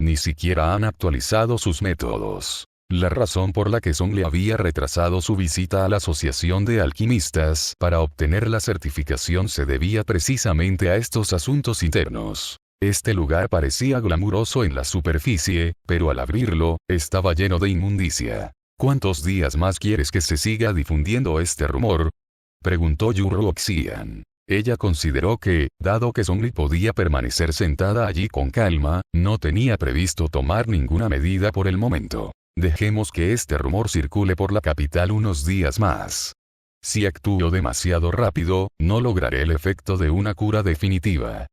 Ni siquiera han actualizado sus métodos. La razón por la que Song le había retrasado su visita a la Asociación de Alquimistas para obtener la certificación se debía precisamente a estos asuntos internos. Este lugar parecía glamuroso en la superficie, pero al abrirlo, estaba lleno de inmundicia. ¿Cuántos días más quieres que se siga difundiendo este rumor? Preguntó Yu Ruoxian. Ella consideró que, dado que Song Li podía permanecer sentada allí con calma, no tenía previsto tomar ninguna medida por el momento. Dejemos que este rumor circule por la capital unos días más. Si actúo demasiado rápido, no lograré el efecto de una cura definitiva.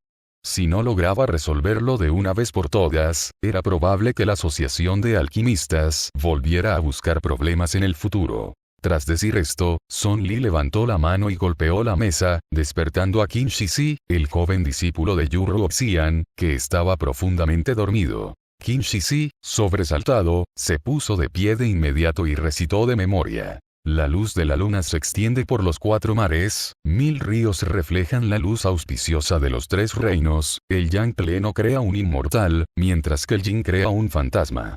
Si no lograba resolverlo de una vez por todas, era probable que la Asociación de Alquimistas volviera a buscar problemas en el futuro. Tras decir esto, Song Li levantó la mano y golpeó la mesa, despertando a Qin Shixi, el joven discípulo de Yu Ruoxian, que estaba profundamente dormido. Qin Shixi, sobresaltado, se puso de pie de inmediato y recitó de memoria. La luz de la luna se extiende por los 4 mares, 1000 ríos reflejan la luz auspiciosa de los 3 reinos, el yang pleno crea un inmortal, mientras que el yin crea un fantasma.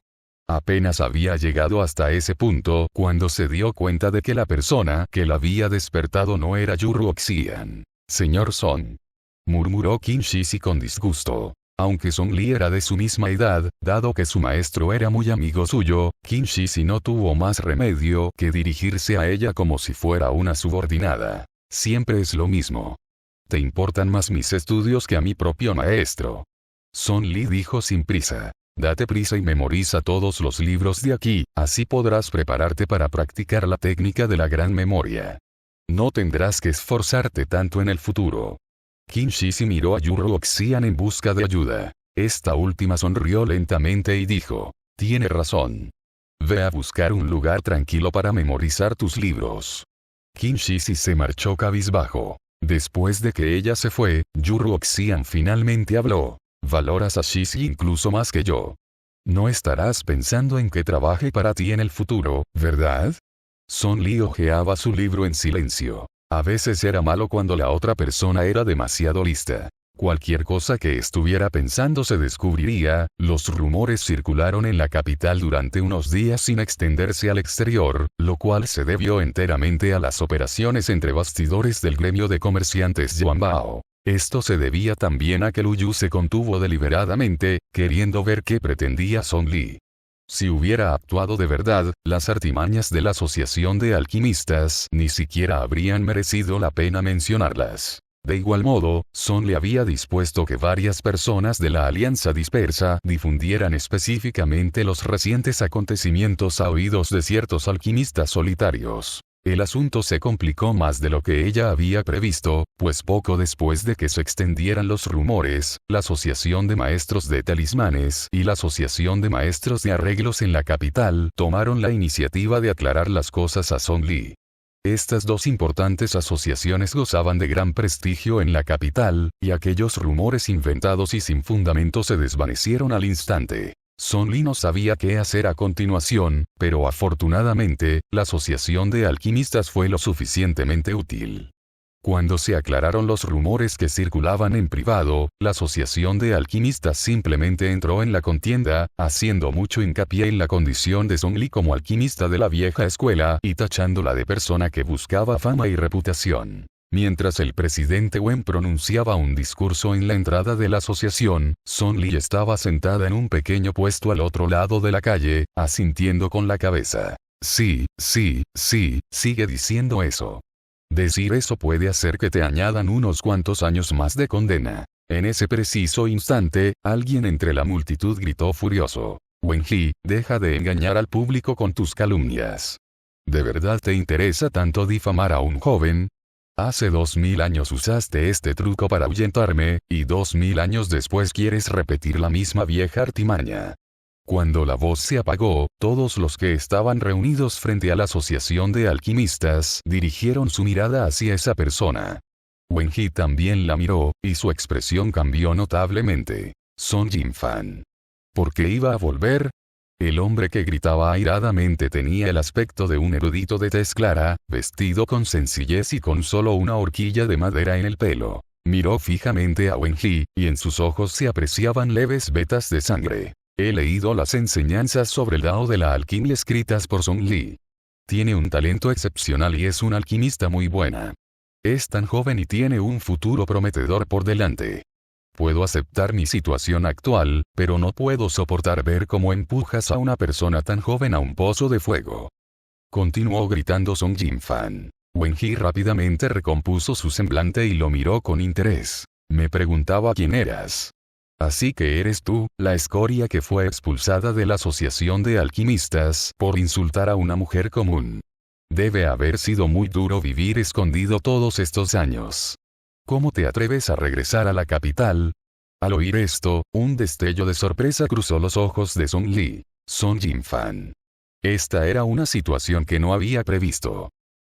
Apenas había llegado hasta ese punto cuando se dio cuenta de que la persona que la había despertado no era Yu Ruoxian. Señor Song, murmuró Qin Shixi con disgusto. Aunque Song Li era de su misma edad, dado que su maestro era muy amigo suyo, Qin Shixi no tuvo más remedio que dirigirse a ella como si fuera una subordinada. Siempre es lo mismo. Te importan más mis estudios que a mi propio maestro. Song Li dijo sin prisa. Date prisa y memoriza todos los libros de aquí, así podrás prepararte para practicar la técnica de la gran memoria. No tendrás que esforzarte tanto en el futuro. Qin Shixi miró a Yu Ruoxian en busca de ayuda. Esta última sonrió lentamente y dijo, tiene razón. Ve a buscar un lugar tranquilo para memorizar tus libros. Qin Shixi se marchó cabizbajo. Después de que ella se fue, Yu Ruoxian finalmente habló. Valoras a Shixi incluso más que yo. No estarás pensando en que trabaje para ti en el futuro, ¿verdad? Song Li hojeaba su libro en silencio. A veces era malo cuando la otra persona era demasiado lista. Cualquier cosa que estuviera pensando se descubriría. Los rumores circularon en la capital durante unos días sin extenderse al exterior, lo cual se debió enteramente a las operaciones entre bastidores del gremio de comerciantes Yuanbao. Esto se debía también a que Lu Yu se contuvo deliberadamente, queriendo ver qué pretendía Song Li. Si hubiera actuado de verdad, las artimañas de la Asociación de Alquimistas ni siquiera habrían merecido la pena mencionarlas. De igual modo, Song le había dispuesto que varias personas de la Alianza Dispersa difundieran específicamente los recientes acontecimientos a oídos de ciertos alquimistas solitarios. El asunto se complicó más de lo que ella había previsto, pues poco después de que se extendieran los rumores, la Asociación de Maestros de Talismanes y la Asociación de Maestros de Arreglos en la capital tomaron la iniciativa de aclarar las cosas a Song Li. Estas dos importantes asociaciones gozaban de gran prestigio en la capital, y aquellos rumores inventados y sin fundamento se desvanecieron al instante. Song Li no sabía qué hacer a continuación, pero afortunadamente, la asociación de alquimistas fue lo suficientemente útil. Cuando se aclararon los rumores que circulaban en privado, la asociación de alquimistas simplemente entró en la contienda, haciendo mucho hincapié en la condición de Song Li como alquimista de la vieja escuela y tachándola de persona que buscaba fama y reputación. Mientras el presidente Wen pronunciaba un discurso en la entrada de la asociación, Song Li estaba sentada en un pequeño puesto al otro lado de la calle, asintiendo con la cabeza. Sí, sigue diciendo eso. Decir eso puede hacer que te añadan unos cuantos años más de condena. En ese preciso instante, alguien entre la multitud gritó furioso. Wen He, deja de engañar al público con tus calumnias. ¿De verdad te interesa tanto difamar a un joven? Hace 2000 años usaste este truco para ahuyentarme, y 2000 años después quieres repetir la misma vieja artimaña. Cuando la voz se apagó, todos los que estaban reunidos frente a la asociación de alquimistas dirigieron su mirada hacia esa persona. Wen He también la miró, y su expresión cambió notablemente. Song Jinfan. ¿Por qué iba a volver? El hombre que gritaba airadamente tenía el aspecto de un erudito de tez clara, vestido con sencillez y con solo una horquilla de madera en el pelo. Miró fijamente a Wen He, y en sus ojos se apreciaban leves vetas de sangre. He leído las enseñanzas sobre el Dao de la alquimia escritas por Song Li. Tiene un talento excepcional y es una alquimista muy buena. Es tan joven y tiene un futuro prometedor por delante. Puedo aceptar mi situación actual, pero no puedo soportar ver cómo empujas a una persona tan joven a un pozo de fuego. Continuó gritando Song Jinfan. Wen He rápidamente recompuso su semblante y lo miró con interés. Me preguntaba quién eras. Así que eres tú, la escoria que fue expulsada de la asociación de alquimistas por insultar a una mujer común. Debe haber sido muy duro vivir escondido todos estos años. ¿Cómo te atreves a regresar a la capital? Al oír esto, un destello de sorpresa cruzó los ojos de Song Li. Song Jinfan. Esta era una situación que no había previsto.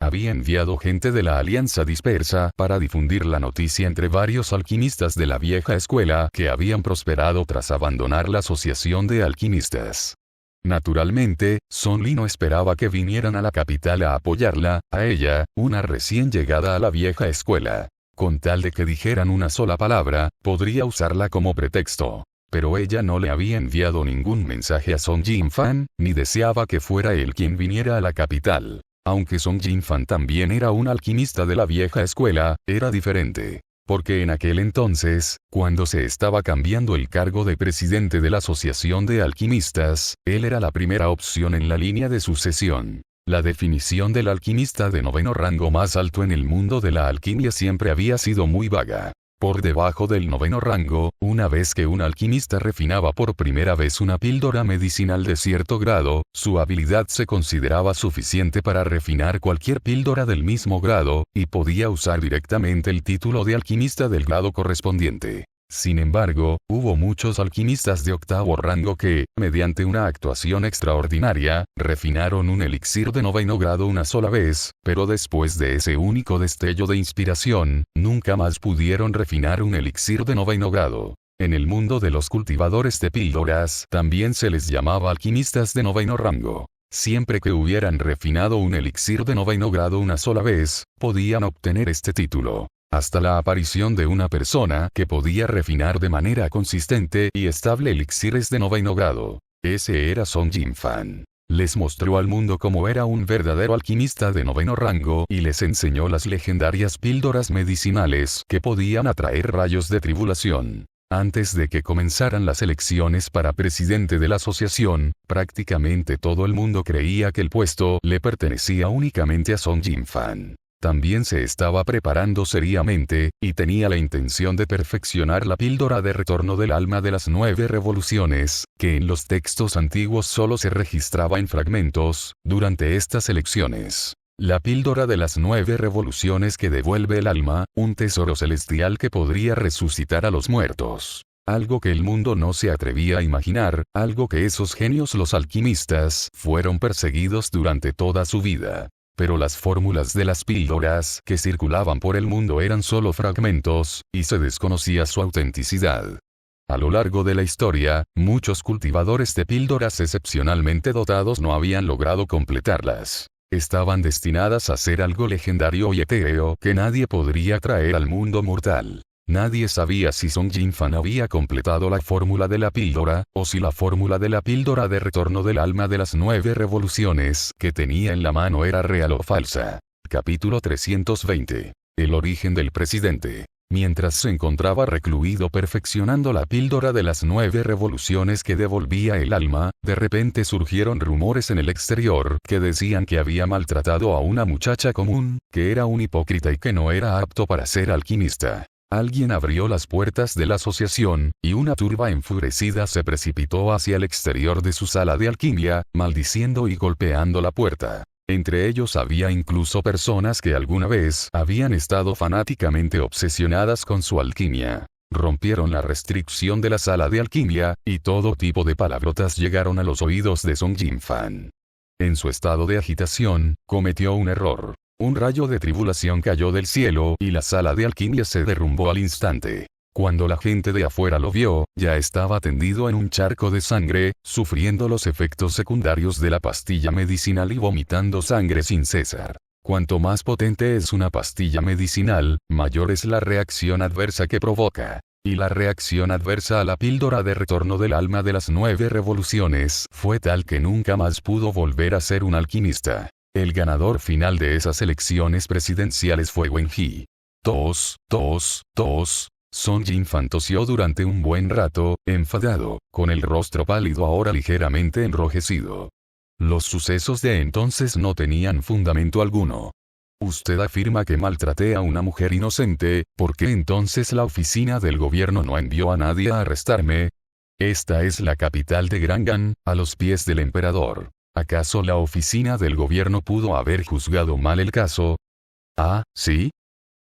Había enviado gente de la Alianza Dispersa para difundir la noticia entre varios alquimistas de la vieja escuela que habían prosperado tras abandonar la asociación de alquimistas. Naturalmente, Song Li no esperaba que vinieran a la capital a apoyarla, a ella, una recién llegada a la vieja escuela. Con tal de que dijeran una sola palabra, podría usarla como pretexto. Pero ella no le había enviado ningún mensaje a Song Jinfan, ni deseaba que fuera él quien viniera a la capital. Aunque Song Jinfan también era un alquimista de la vieja escuela, era diferente. Porque en aquel entonces, cuando se estaba cambiando el cargo de presidente de la Asociación de Alquimistas, él era la primera opción en la línea de sucesión. La definición del alquimista de noveno rango más alto en el mundo de la alquimia siempre había sido muy vaga. Por debajo del noveno rango, una vez que un alquimista refinaba por primera vez una píldora medicinal de cierto grado, su habilidad se consideraba suficiente para refinar cualquier píldora del mismo grado, y podía usar directamente el título de alquimista del grado correspondiente. Sin embargo, hubo muchos alquimistas de octavo rango que, mediante una actuación extraordinaria, refinaron un elixir de noveno grado una sola vez, pero después de ese único destello de inspiración, nunca más pudieron refinar un elixir de noveno grado. En el mundo de los cultivadores de píldoras, también se les llamaba alquimistas de noveno rango. Siempre que hubieran refinado un elixir de noveno grado una sola vez, podían obtener este título. Hasta la aparición de una persona que podía refinar de manera consistente y estable elixires de noveno grado. Ese era Song Jinfan. Les mostró al mundo cómo era un verdadero alquimista de noveno rango y les enseñó las legendarias píldoras medicinales que podían atraer rayos de tribulación. Antes de que comenzaran las elecciones para presidente de la asociación, prácticamente todo el mundo creía que el puesto le pertenecía únicamente a Song Jinfan. También se estaba preparando seriamente, y tenía la intención de perfeccionar la píldora de retorno del alma de las 9 revoluciones, que en los textos antiguos solo se registraba en fragmentos, durante estas elecciones. La píldora de las 9 revoluciones que devuelve el alma, un tesoro celestial que podría resucitar a los muertos. Algo que el mundo no se atrevía a imaginar, algo que esos genios los alquimistas fueron perseguidos durante toda su vida. Pero las fórmulas de las píldoras que circulaban por el mundo eran solo fragmentos, y se desconocía su autenticidad. A lo largo de la historia, muchos cultivadores de píldoras excepcionalmente dotados no habían logrado completarlas. Estaban destinadas a ser algo legendario y etéreo que nadie podría traer al mundo mortal. Nadie sabía si Song Jinfan había completado la fórmula de la píldora, o si la fórmula de la píldora de retorno del alma de las 9 revoluciones que tenía en la mano era real o falsa. Capítulo 320. El origen del presidente. Mientras se encontraba recluido perfeccionando la píldora de las 9 revoluciones que devolvía el alma, de repente surgieron rumores en el exterior que decían que había maltratado a una muchacha común, que era un hipócrita y que no era apto para ser alquimista. Alguien abrió las puertas de la asociación, y una turba enfurecida se precipitó hacia el exterior de su sala de alquimia, maldiciendo y golpeando la puerta. Entre ellos había incluso personas que alguna vez habían estado fanáticamente obsesionadas con su alquimia. Rompieron la restricción de la sala de alquimia, y todo tipo de palabrotas llegaron a los oídos de Song Jinfan. En su estado de agitación, cometió un error. Un rayo de tribulación cayó del cielo y la sala de alquimia se derrumbó al instante. Cuando la gente de afuera lo vio, ya estaba tendido en un charco de sangre, sufriendo los efectos secundarios de la pastilla medicinal y vomitando sangre sin cesar. Cuanto más potente es una pastilla medicinal, mayor es la reacción adversa que provoca. Y la reacción adversa a la píldora de retorno del alma de las 9 revoluciones fue tal que nunca más pudo volver a ser un alquimista. El ganador final de esas elecciones presidenciales fue Wen He. Tos. Song Jinfan tosió durante un buen rato, enfadado, con el rostro pálido ahora ligeramente enrojecido. Los sucesos de entonces no tenían fundamento alguno. Usted afirma que maltraté a una mujer inocente, ¿por qué entonces la oficina del gobierno no envió a nadie a arrestarme? Esta es la capital de Grangan, a los pies del emperador. ¿Acaso la oficina del gobierno pudo haber juzgado mal el caso? Ah, ¿sí?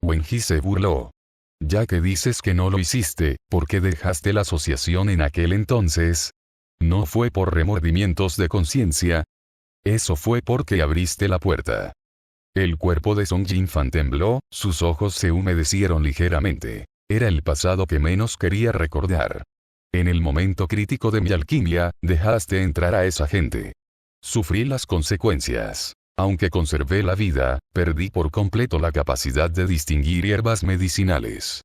Wen He se burló. Ya que dices que no lo hiciste, ¿por qué dejaste la asociación en aquel entonces? ¿No fue por remordimientos de conciencia? Eso fue porque abriste la puerta. El cuerpo de Song Jinfan tembló, sus ojos se humedecieron ligeramente. Era el pasado que menos quería recordar. En el momento crítico de mi alquimia, dejaste entrar a esa gente. Sufrí las consecuencias. Aunque conservé la vida, perdí por completo la capacidad de distinguir hierbas medicinales.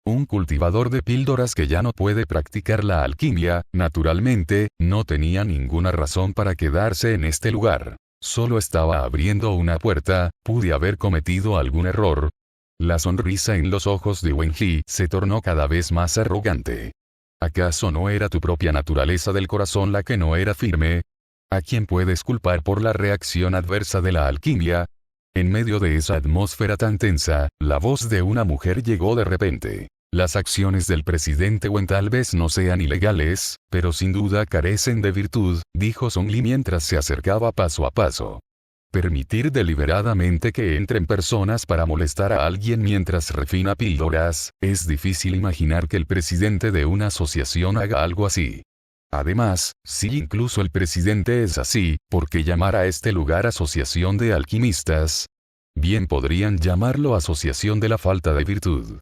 Un cultivador de píldoras que ya no puede practicar la alquimia, naturalmente, no tenía ninguna razón para quedarse en este lugar. Solo estaba abriendo una puerta, pude haber cometido algún error. La sonrisa en los ojos de Wen He se tornó cada vez más arrogante. ¿Acaso no era tu propia naturaleza del corazón la que no era firme? ¿A quién puedes culpar por la reacción adversa de la alquimia? En medio de esa atmósfera tan tensa, la voz de una mujer llegó de repente. Las acciones del presidente Wen tal vez no sean ilegales, pero sin duda carecen de virtud, dijo Song Li mientras se acercaba paso a paso. Permitir deliberadamente que entren personas para molestar a alguien mientras refina píldoras, es difícil imaginar que el presidente de una asociación haga algo así. Además, si incluso el presidente es así, ¿por qué llamar a este lugar Asociación de Alquimistas? Bien podrían llamarlo Asociación de la Falta de Virtud.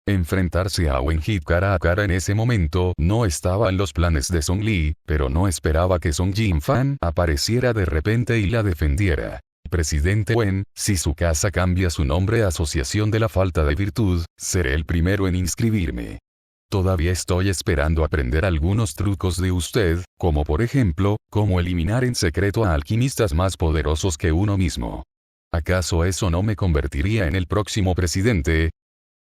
Enfrentarse a Wen He cara a cara en ese momento no estaba en los planes de Song Li, pero no esperaba que Song Jinfan apareciera de repente y la defendiera. Presidente Wen, si su casa cambia su nombre a Asociación de la Falta de Virtud, seré el primero en inscribirme. Todavía estoy esperando aprender algunos trucos de usted, como por ejemplo, cómo eliminar en secreto a alquimistas más poderosos que uno mismo. ¿Acaso eso no me convertiría en el próximo presidente?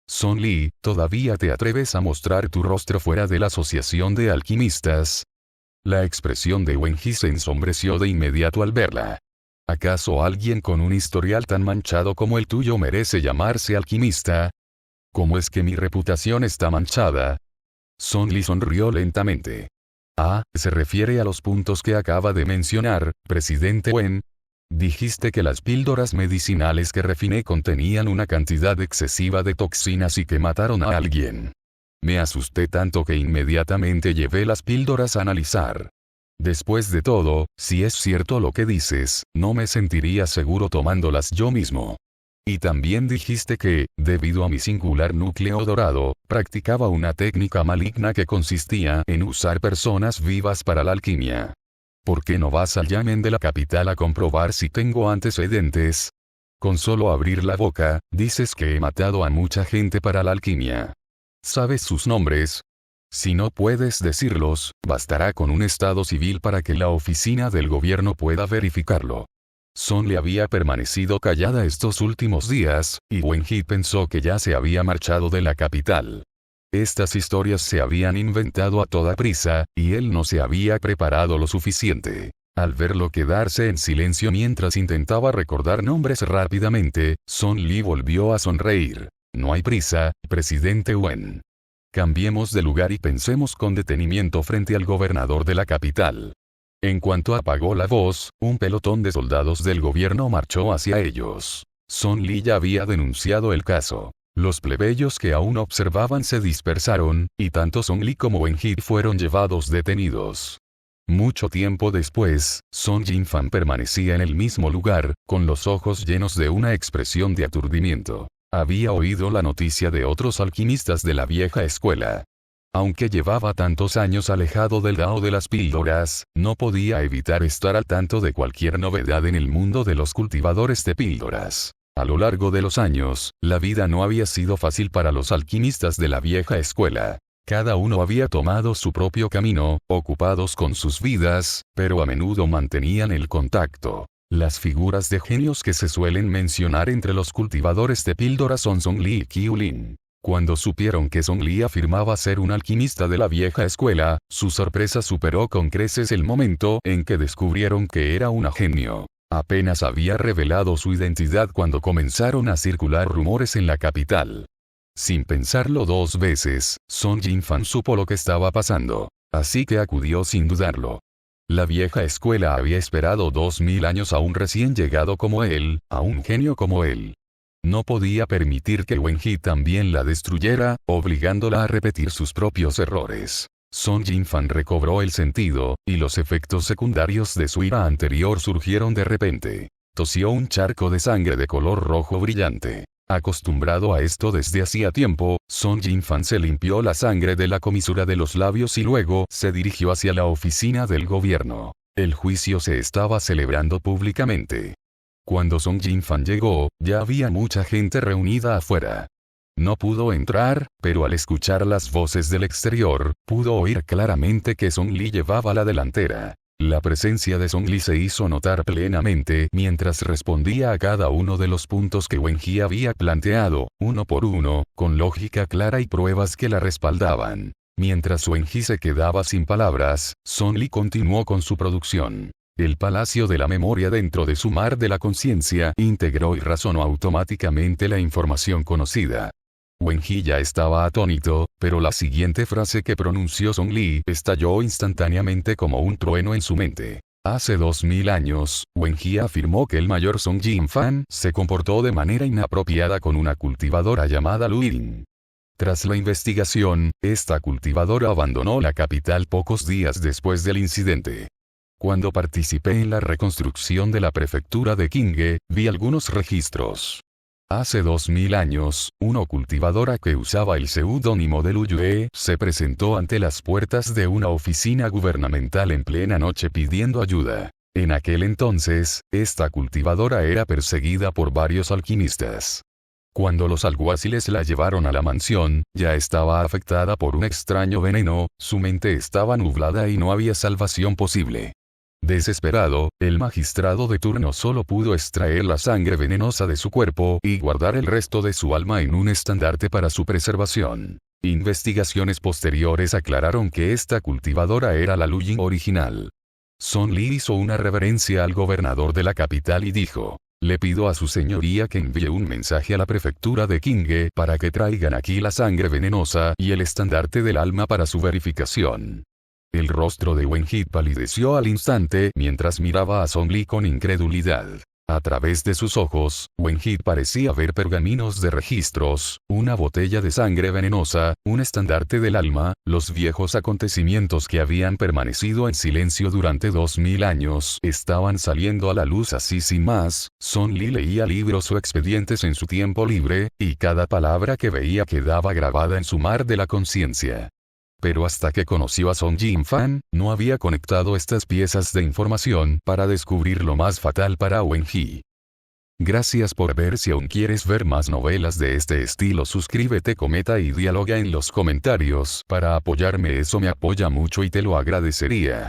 Song Li, ¿todavía te atreves a mostrar tu rostro fuera de la asociación de alquimistas? La expresión de Wen He se ensombreció de inmediato al verla. ¿Acaso alguien con un historial tan manchado como el tuyo merece llamarse alquimista? ¿Cómo es que mi reputación está manchada? Song Li sonrió lentamente. Ah, se refiere a los puntos que acaba de mencionar, presidente Wen. Dijiste que las píldoras medicinales que refiné contenían una cantidad excesiva de toxinas y que mataron a alguien. Me asusté tanto que inmediatamente llevé las píldoras a analizar. Después de todo, si es cierto lo que dices, no me sentiría seguro tomándolas yo mismo. Y también dijiste que, debido a mi singular núcleo dorado, practicaba una técnica maligna que consistía en usar personas vivas para la alquimia. ¿Por qué no vas al Yamen de la capital a comprobar si tengo antecedentes? Con solo abrir la boca, dices que he matado a mucha gente para la alquimia. ¿Sabes sus nombres? Si no puedes decirlos, bastará con un estado civil para que la oficina del gobierno pueda verificarlo. Son le había permanecido callada estos últimos días, y Wenji pensó que ya se había marchado de la capital. Estas historias se habían inventado a toda prisa, y él no se había preparado lo suficiente. Al verlo quedarse en silencio mientras intentaba recordar nombres rápidamente, Son Li volvió a sonreír. No hay prisa, presidente Wen. Cambiemos de lugar y pensemos con detenimiento frente al gobernador de la capital. En cuanto apagó la voz, un pelotón de soldados del gobierno marchó hacia ellos. Son Li ya había denunciado el caso. Los plebeyos que aún observaban se dispersaron, y tanto Son Li como Wenji fueron llevados detenidos. Mucho tiempo después, Son Jinfan permanecía en el mismo lugar, con los ojos llenos de una expresión de aturdimiento. Había oído la noticia de otros alquimistas de la vieja escuela. Aunque llevaba tantos años alejado del Dao de las píldoras, no podía evitar estar al tanto de cualquier novedad en el mundo de los cultivadores de píldoras. A lo largo de los años, la vida no había sido fácil para los alquimistas de la vieja escuela. Cada uno había tomado su propio camino, ocupados con sus vidas, pero a menudo mantenían el contacto. Las figuras de genios que se suelen mencionar entre los cultivadores de píldoras son Son Li y Qiu Lin. Cuando supieron que Son Li afirmaba ser un alquimista de la vieja escuela, su sorpresa superó con creces el momento en que descubrieron que era un genio. Apenas había revelado su identidad cuando comenzaron a circular rumores en la capital. Sin pensarlo dos veces, Son Jinfan supo lo que estaba pasando. Así que acudió sin dudarlo. La vieja escuela había esperado 2000 años a un recién llegado como él, a un genio como él. No podía permitir que Wenji también la destruyera, obligándola a repetir sus propios errores. Son Jinfan recobró el sentido, y los efectos secundarios de su ira anterior surgieron de repente. Tosió un charco de sangre de color rojo brillante. Acostumbrado a esto desde hacía tiempo, Son Jinfan se limpió la sangre de la comisura de los labios y luego se dirigió hacia la oficina del gobierno. El juicio se estaba celebrando públicamente. Cuando Son Jinfan llegó, ya había mucha gente reunida afuera. No pudo entrar, pero al escuchar las voces del exterior, pudo oír claramente que Son Li llevaba la delantera. La presencia de Son Li se hizo notar plenamente mientras respondía a cada uno de los puntos que Wenji había planteado, uno por uno, con lógica clara y pruebas que la respaldaban. Mientras Wenji se quedaba sin palabras, Son Li continuó con su producción. El palacio de la memoria dentro de su mar de la conciencia integró y razonó automáticamente la información conocida. Wenji ya estaba atónito, pero la siguiente frase que pronunció Son Li estalló instantáneamente como un trueno en su mente. Hace 2000 años, Wenji afirmó que el mayor Son Jinfan se comportó de manera inapropiada con una cultivadora llamada Lu Ying. Tras la investigación, esta cultivadora abandonó la capital pocos días después del incidente. Cuando participé en la reconstrucción de la prefectura de Qinghe, vi algunos registros. Hace 2000 años, una cultivadora que usaba el seudónimo de Lu Yue se presentó ante las puertas de una oficina gubernamental en plena noche pidiendo ayuda. En aquel entonces, esta cultivadora era perseguida por varios alquimistas. Cuando los alguaciles la llevaron a la mansión, ya estaba afectada por un extraño veneno, su mente estaba nublada y no había salvación posible. Desesperado, el magistrado de turno solo pudo extraer la sangre venenosa de su cuerpo y guardar el resto de su alma en un estandarte para su preservación. Investigaciones posteriores aclararon que esta cultivadora era la Lu Ying original. Son Li hizo una reverencia al gobernador de la capital y dijo: «Le pido a su señoría que envíe un mensaje a la prefectura de Qinghe para que traigan aquí la sangre venenosa y el estandarte del alma para su verificación». El rostro de Wen-Hee palideció al instante mientras miraba a Song Li con incredulidad. A través de sus ojos, Wen-Hee parecía ver pergaminos de registros, una botella de sangre venenosa, un estandarte del alma, los viejos acontecimientos que habían permanecido en silencio durante 2000 años estaban saliendo a la luz así sin más. Song Li leía libros o expedientes en su tiempo libre, y cada palabra que veía quedaba grabada en su mar de la conciencia. Pero hasta que conoció a Song Jin-fan, no había conectado estas piezas de información para descubrir lo más fatal para Wen-Hee. Gracias por ver. Si aún quieres ver más novelas de este estilo, suscríbete, comenta y dialoga en los comentarios para apoyarme. Eso me apoya mucho y te lo agradecería.